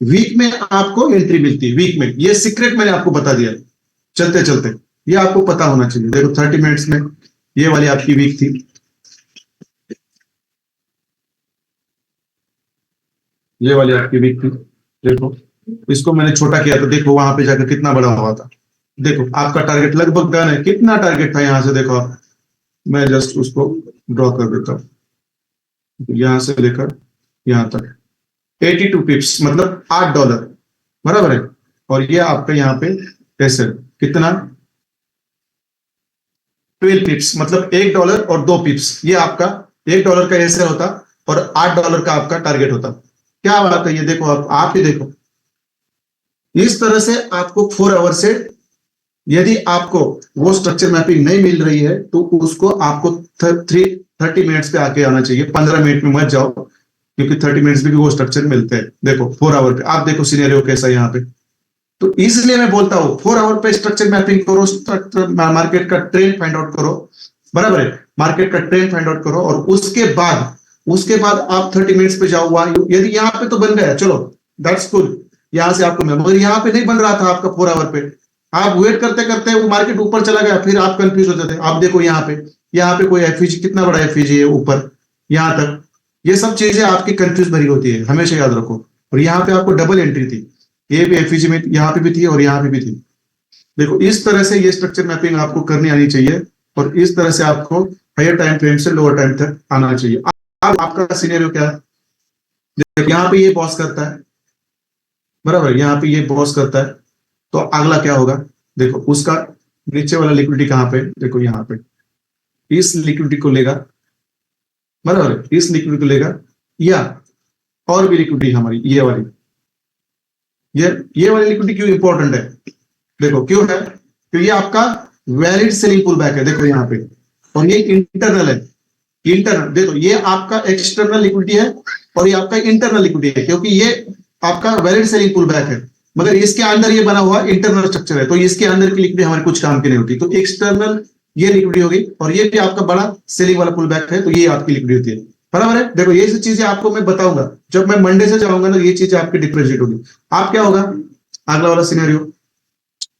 [SPEAKER 1] वीक में आपको एंट्री मिलती है, वीक में, ये सीक्रेट मैंने आपको बता दिया चलते चलते, ये आपको पता होना चाहिए। देखो 30 मिनट्स में ये वाली आपकी वीक थी, ये वाली आपकी वीक थी। देखो इसको मैंने छोटा किया तो देखो वहां पे जाकर कितना बड़ा हुआ था। देखो आपका टारगेट लगभग डन है, कितना टारगेट था यहां से, देखो आप, मैं जस्ट उसको ड्रॉ कर देता हूं, यहां से लेकर यहां तक 82 पिप्स, मतलब $8, बराबर है। और ये आपका यहाँ पे कैसे कितना, 12 पिप्स, मतलब $1 और 2 पिप्स, ये आपका $1 का एसएल होता और $8 का आपका टारगेट होता। क्या बात है, ये देखो आप ही देखो, इस तरह से आपको 4 आवर से, यदि आपको वो स्ट्रक्चर मैपिंग नहीं मिल रही है तो उसको आपको 30 मिनट्स पे आके आना चाहिए, 15 मिनट में मत जाओ, क्योंकि 30 मिनट्स में भी वो स्ट्रक्चर मिलते हैं। देखो 4 आवर पे आप देखो सिनेरियो कैसा है यहाँ पे, तो इसलिए मैं बोलता हूँ 4 आवर पे स्ट्रक्चर मैपिंग करो, मार्केट का ट्रेंड फाइंड आउट करो, बराबर है, मार्केट का ट्रेंड फाइंड आउट करो, और उसके बाद आप 30 मिनट्स पे जाओ। यदि यहाँ पे तो बन गया, चलो दैट्स गुड, यहां से आपको, मगर यहाँ पे नहीं बन रहा था आपका 4 आवर पे, आप वेट करते करते वो मार्केट ऊपर चला गया, फिर आप कंफ्यूज हो जाते हैं। आप देखो यहाँ पे कोई एफईजी, कितना बड़ा एफईजी है ऊपर यहाँ तक, ये सब चीजें आपकी कंफ्यूज भरी होती है, हमेशा याद रखो। और यहाँ पे आपको डबल एंट्री थी, ये भी एफईजी में यहाँ पे भी थी और यहाँ पे भी थी। देखो इस तरह से ये स्ट्रक्चर मैपिंग आपको करनी आनी चाहिए, और इस तरह से आपको हायर टाइम फ्रेम से लोअर टाइम तक आना चाहिए। अब आपका सिनेरियो क्या है, देखो यहाँ पे ये बॉस करता है, बराबर, यहाँ पे ये बॉस करता है, तो अगला क्या होगा, देखो उसका नीचे वाला लिक्विडिटी कहाँ पे, देखो यहाँ पे इस लिक्विडिटी को लेगा, बराबर, इस लिक्विडिटी को लेगा, या और भी लिक्विडिटी हमारी ये वाली, ये वाली लिक्विडिटी क्यों इंपॉर्टेंट है, देखो क्यों है, तो ये आपका वैलिड सेलिंग पुल बैक है, देखो यहाँ पे, और ये इंटरनल है, इंटरनल, देखो ये आपका एक्सटर्नल लिक्विडिटी है और ये आपका इंटरनल लिक्विडिटी है, क्योंकि ये आपका वैलिड सेलिंग पुल बैक है, मगर इसके अंदर ये बना हुआ इंटरनल स्ट्रक्चर है, तो इसके अंदर की लिक्विडिटी हमारे कुछ काम की नहीं होती, तो एक्सटर्नल ये लिक्विडिटी होगी, और ये भी आपका बड़ा सेलिंग वाला पुल बैक है, तो ये आपकी लिक्विडिटी होती है, बराबर है। देखो ये सब चीजें आपको मैं बताऊंगा, जब मैं मंडे से जाऊंगा ना, ये चीजें आपकी डिफ्रेंशिएट होगी। आप क्या होगा, अगला वाला सिनेरियो,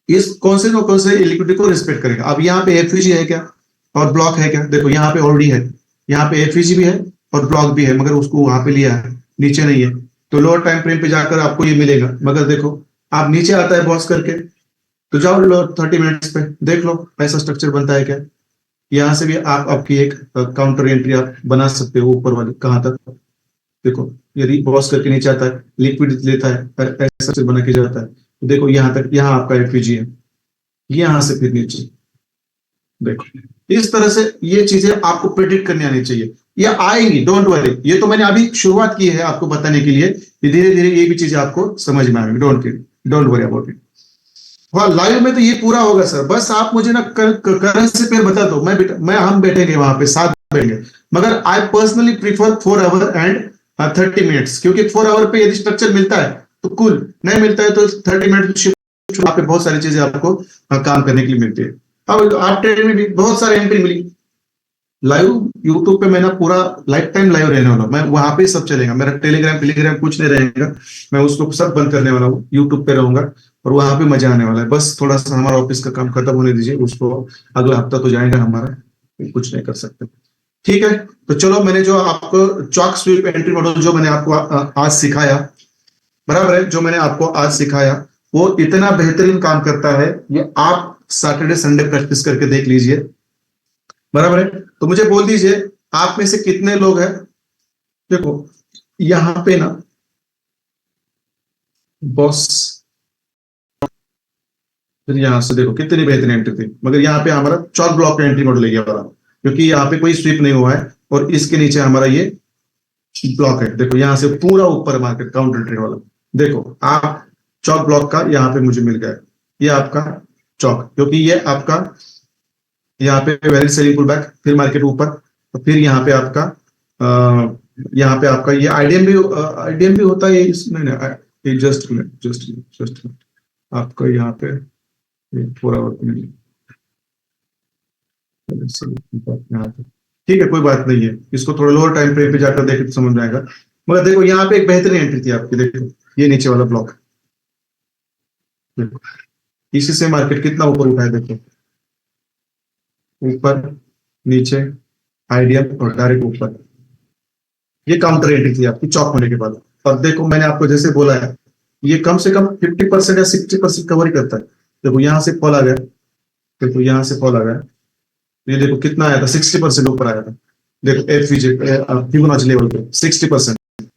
[SPEAKER 1] इस कौन से लिक्विडिटी को रिस्पेक्ट करेगा। अब यहाँ पे एफईजी है क्या और ब्लॉक है क्या, देखो यहाँ पे ऑलरेडी है, यहाँ पे एफईजी भी है और ब्लॉक भी है, मगर उसको वहां पे लिया है, नीचे नहीं है, तो लोअर टाइम फ्रेम पे जाकर आपको ये मिलेगा। मगर देखो आप नीचे आता है बॉस करके, तो जाओ लो 30 मिनट्स पे देख लो ऐसा स्ट्रक्चर बनता है क्या। यहाँ से भी आप आपकी एक काउंटर एंट्री आप बना सकते हो, ऊपर वाली कहाँ तक, देखो यदि बॉस करके नीचे आता है, लिक्विडिटी लेता है, ऐसा स्ट्रक्चर बना के जाता है, तो देखो यहाँ तक, यहाँ आपका एफईजी है, यहाँ से फिर नीचे, देखो इस तरह से ये चीजें आपको प्रेडिक्ट करनी आनी चाहिए, ये आएंगी, डोंट वरी। ये तो मैंने अभी शुरुआत की है आपको बताने के लिए, धीरे धीरे ये भी चीजें आपको समझ में आएंगी, डोंट वरी अबाउट इट। हाँ लाइव में तो ये पूरा होगा सर, बस आप मुझे ना करेंसी पेयर बता दो, हम बैठेंगे वहां पे, साथ बैठेंगे, मगर I personally prefer 4 our and 30 minutes, क्योंकि 4 आवर पे यदि स्ट्रक्चर मिलता है तो कुल, नहीं मिलता है तो 30 मिनट पे बहुत सारी चीजें आपको काम करने के लिए मिलती है। अब आप ट्रेड में भी बहुत सारे एंट्री मिली, लाइव यूट्यूब पे मैं ना पूरा लाइफ टाइम लाइव रहने वाला हूँ, मैं वहां पे सब चलेगा, मेरा टेलीग्राम कुछ नहीं रहेगा, मैं उसको सब बंद करने वाला हूँ, यूट्यूब पे रहूंगा और वहां पे मजा आने वाला है। बस थोड़ा सा हमारा ऑफिस का काम खत्म होने दीजिए, उसको अगला हफ्ता तो जाएगा हमारा, कुछ नहीं कर सकते, ठीक है। तो चलो, मैंने जो आपको चॉक स्वीप एंट्री मॉडल जो मैंने आपको आज सिखाया, बराबर है, जो मैंने आपको आज सिखाया वो इतना बेहतरीन काम करता है, ये आप सैटरडे संडे प्रैक्टिस करके देख लीजिए, बराबर है। तो मुझे बोल दीजिए आप में से कितने लोग हैं, देखो यहां पे ना बॉस, फिर यहां से देखो कितनी बेहतरीन एंट्री थी, मगर यहाँ पे हमारा चॉक ब्लॉक का एंट्री मॉडल है वाला, क्योंकि यहाँ पे कोई स्वीप नहीं हुआ है और इसके नीचे हमारा ये ब्लॉक है, देखो यहाँ से पूरा ऊपर मार्केट काउंटर ट्रेड वाला, देखो आप चॉक ब्लॉक का यहाँ पे मुझे मिल गया, ये आपका चॉक, क्योंकि ये आपका यहाँ पे वेरी सेलिंग पुल बैक, फिर मार्केट ऊपर, तो फिर यहाँ पे आपका ये आईडीएम भी होता है इसमें, जस्ट आपका यहाँ पे पूरा यहाँ पे, ठीक है, कोई बात नहीं है, इसको थोड़ा लोअर टाइम फ्रेम पे जाकर देखे तो समझ में आएगा। मगर देखो यहाँ पे एक बेहतरीन एंट्री थी आपकी, देखो ये नीचे वाला ब्लॉक, देखो इसी से मार्केट कितना ऊपर उठा है, देखो ऊपर नीचे आईडीएम और डायरेक्ट ऊपर, ये काउंटर एंट्री थी आपकी चॉक होने के बाद। और देखो मैंने आपको जैसे बोला है, ये कम से कम 50% या 60% कवर ही करता है, देखो यहाँ से फॉल आ गया, देखो यहाँ से फॉल आ गया, ये देखो कितना आया था, 60% ऊपर आया था, देखो फिबोनाची लेवल पे 60%,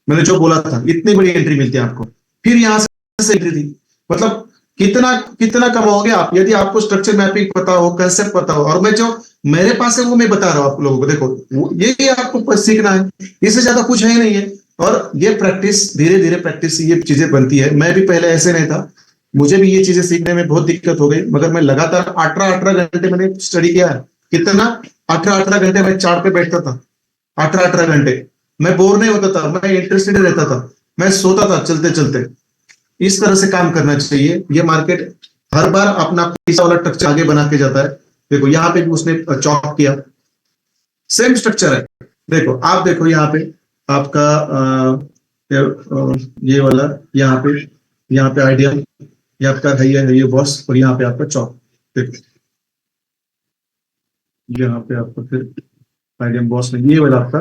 [SPEAKER 1] मैंने जो बोला था इतनी बड़ी एंट्री मिलती है आपको। फिर यहाँ से एंट्री थी, मतलब कितना कमाओगे आप, यदि आपको स्ट्रक्चर मैपिंग पता हो, कंसेप्ट पता हो, और मैं जो मेरे पास है वो मैं बता रहा हूँ आप लोगों को, देखो यही आपको सीखना है, इससे ज्यादा कुछ है ही नहीं है। और ये प्रैक्टिस, धीरे धीरे प्रैक्टिस ये चीजें बनती है। मैं भी पहले ऐसे नहीं था, मुझे भी ये चीजें सीखने में बहुत दिक्कत हो गई, मगर मैं लगातार 18 घंटे मैंने स्टडी किया है, कितना 18 घंटे मैं चार्ट पे बैठता था, 18 घंटे, मैं बोर नहीं होता था, मैं इंटरेस्टेड रहता था, मैं सोता था चलते चलते। इस तरह से काम करना चाहिए, ये मार्केट हर बार अपना पैसा वाला स्ट्रक्चर आगे बना के जाता है। देखो यहाँ पे भी उसने चॉक किया, सेम स्ट्रक्चर है, देखो आप देखो यहाँ पे आपका ये वाला, यहाँ पे आइडिया, ये आपका है ये बॉस, और यहाँ पे आपका चौक। देखो यहाँ पे आपका फिर आइडियम बॉस में ये वाला आपका,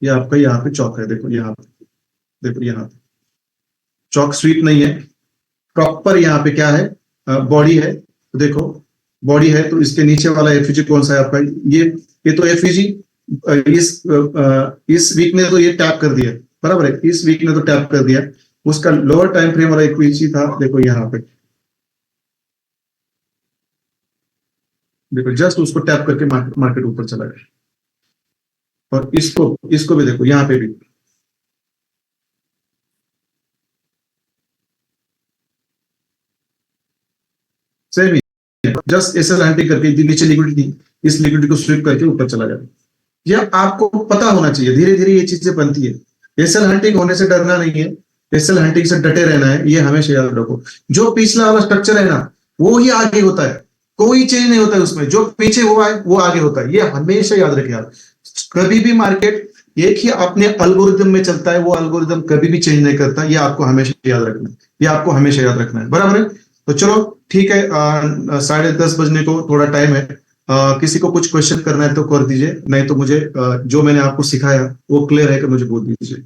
[SPEAKER 1] ये आपका यहाँ पे चौक है। देखो यहाँ पे, देखो यहाँ पे चौक स्वीप नहीं है, प्रॉपर यहाँ पे क्या है, बॉडी है। तो देखो बॉडी है, तो इसके नीचे वाला एफईजी कौन सा है आपका, ये तो एफईजी इस वीक ने तो ये टैप कर दिया, बराबर है, इस वीक ने तो टैप कर दिया। उसका लोअर टाइम फ्रेम वाला एफईजी था, देखो यहाँ पे, देखो जस्ट उसको टैप करके मार्केट ऊपर चला गया। और इसको भी देखो यहाँ पे भी सेम ही, जस्ट एसएल हैंडिंग करके नीचे लिक्विडिटी थी, इस लिक्विडिटी को स्वीप करके ऊपर चला गया। यह आपको पता होना चाहिए, धीरे धीरे ये चीजें बनती है। एसएल हंटिंग होने से डरना नहीं है, एसएल हंटिंग से डटे रहना है, ये हमेशा याद रखो। जो पिछला वाला स्ट्रक्चर है ना, वो ही आगे होता है, कोई चेंज नहीं होता है उसमें, जो पीछे हुआ है वो आगे होता है, ये हमेशा याद रखे आप। कभी भी मार्केट एक ही अपने अल्गोरिदम में चलता है, वो अल्गोरिदम कभी भी चेंज नहीं करता, ये आपको हमेशा याद रखना है, ये आपको हमेशा याद रखना है, बराबर है। तो चलो ठीक है, 10:30 बजने को थोड़ा टाइम है। किसी को कुछ क्वेश्चन करना है तो कर दीजिए, नहीं तो मुझे जो मैंने आपको सिखाया वो क्लियर है कि मुझे बोल दीजिए।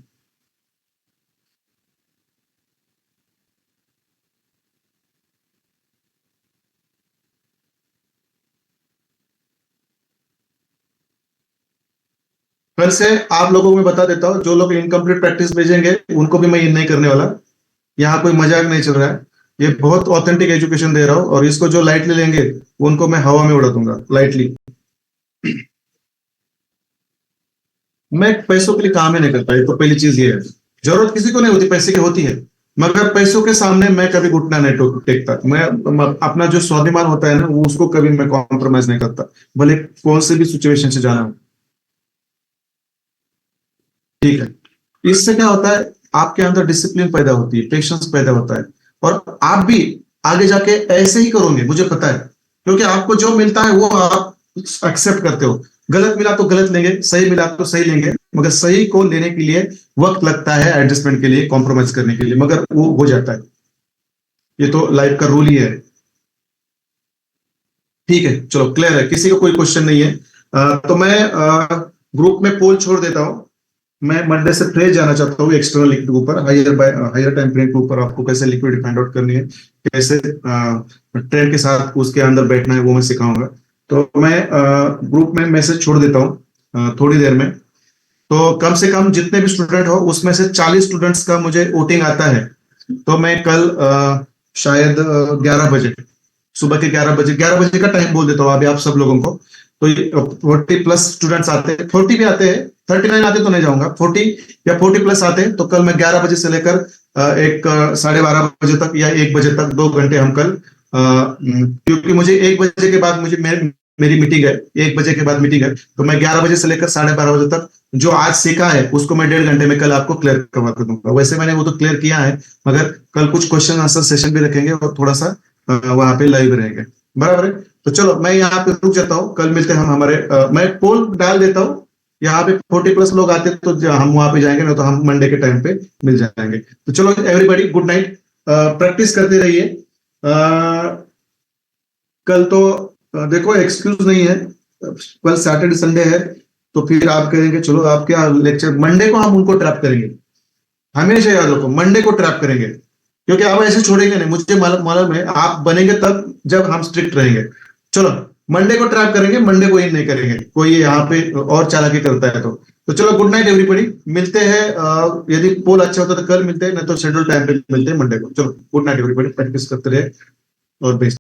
[SPEAKER 1] कल से आप लोगों को मैं बता देता हूं, जो लोग इनकम्प्लीट प्रैक्टिस भेजेंगे उनको भी मैं ये नहीं करने वाला, यहाँ कोई मजाक नहीं चल रहा है, ये बहुत ऑथेंटिक एजुकेशन दे रहा हूं। और इसको जो लाइटली लेंगे उनको मैं हवा में उड़ा दूंगा लाइटली। मैं पैसों के लिए काम ही नहीं करता, ये तो पहली चीज ये है। जरूरत किसी को नहीं होती, पैसे की होती है, मगर पैसों के सामने मैं कभी घुटना नहीं टेकता। मैं अपना जो स्वाभिमान होता है ना, वो उसको कभी मैं कॉम्प्रोमाइज नहीं करता, भले कौन से भी सिचुएशन से जाना हो। ठीक है, इससे क्या होता है, आपके अंदर डिसिप्लिन पैदा होती है, पेशेंस पैदा होता है, और आप भी आगे जाके ऐसे ही करोगे, मुझे पता है, क्योंकि आपको जो मिलता है वो आप एक्सेप्ट करते हो। गलत मिला तो गलत लेंगे, सही मिला तो सही लेंगे, मगर सही को लेने के लिए वक्त लगता है, एडजस्टमेंट के लिए, कॉम्प्रोमाइज करने के लिए, मगर वो हो जाता है। ये तो लाइफ का रूल ही है। ठीक है, चलो क्लियर है, किसी को कोई क्वेश्चन नहीं है। तो मैं ग्रुप में पोल छोड़ देता हूं। मैं मंडे से ट्रेड जाना चाहता हूँ एक्सटर्नल लिक्विड के ऊपर, हायर टाइम फ्रेम के ऊपर आपको कैसे लिक्विड फाइंड आउट करनी है, कैसे ट्रेड के साथ उसके अंदर बैठना है, वो मैं सिखाऊंगा। तो मैं ग्रुप में मैसेज छोड़ देता हूँ थोड़ी देर में। तो कम से कम जितने भी स्टूडेंट हो उसमें से 40 स्टूडेंट्स का मुझे वोटिंग आता है। तो मैं कल शायद 11 बजे, सुबह के 11 बजे का टाइम बोल देता हूँ अभी आप सब लोगों को। तो 40+ स्टूडेंट्स आते हैं, 40 भी आते हैं, 39 आते तो नहीं जाऊंगा, 40 या 40+ आते हैं। तो कल मैं 11 बजे से लेकर एक 12:30 बजे तक या 1 बजे तक 2 घंटे हम कल, क्योंकि मुझे 1 बजे के बाद मेरी मीटिंग है, 1 बजे के बाद मीटिंग है, तो मैं 11 बजे से लेकर 12:30 बजे तक जो आज सीखा है उसको मैं 1.5 घंटे में कल आपको क्लियर करवा कर दूंगा। वैसे मैंने वो तो क्लियर किया है, मगर कल कुछ क्वेश्चन आंसर सेशन भी रखेंगे और थोड़ा सा वहां पे लाइव रहेंगे, बराबर है। तो चलो मैं यहाँ पे रुक जाता हूँ, कल मिलते हैं हम हमारे मैं पोल डाल देता हूँ, यहाँ पे 40+ लोग आते तो हम वहां पे जाएंगे, ना तो हम मंडे के टाइम पे मिल जाएंगे। तो चलो एवरीबॉडी गुड नाइट, प्रैक्टिस करते रहिए। कल तो देखो एक्सक्यूज नहीं है, कल सैटरडे संडे है, तो फिर आप कहेंगे चलो आप क्या लेक्चर, मंडे को हम उनको ट्रैप करेंगे, हमेशा याद रखो मंडे को ट्रैप करेंगे, क्योंकि आप ऐसे छोड़ेंगे नहीं, मुझे मालूम है आप बनेंगे तब जब हम स्ट्रिक्ट रहेंगे। चलो मंडे को ट्रैप करेंगे, मंडे को इन नहीं करेंगे, कोई यहाँ पे और चालाकी करता है तो चलो गुड नाइट एवरीबॉडी, मिलते हैं। यदि पोल अच्छा होता तो कल मिलते हैं, नहीं तो शेड्यूल टाइम पे मिलते हैं मंडे को। चलो गुड नाइट एवरीबॉडी, प्रैक्टिस करते रहे और बेस्ट।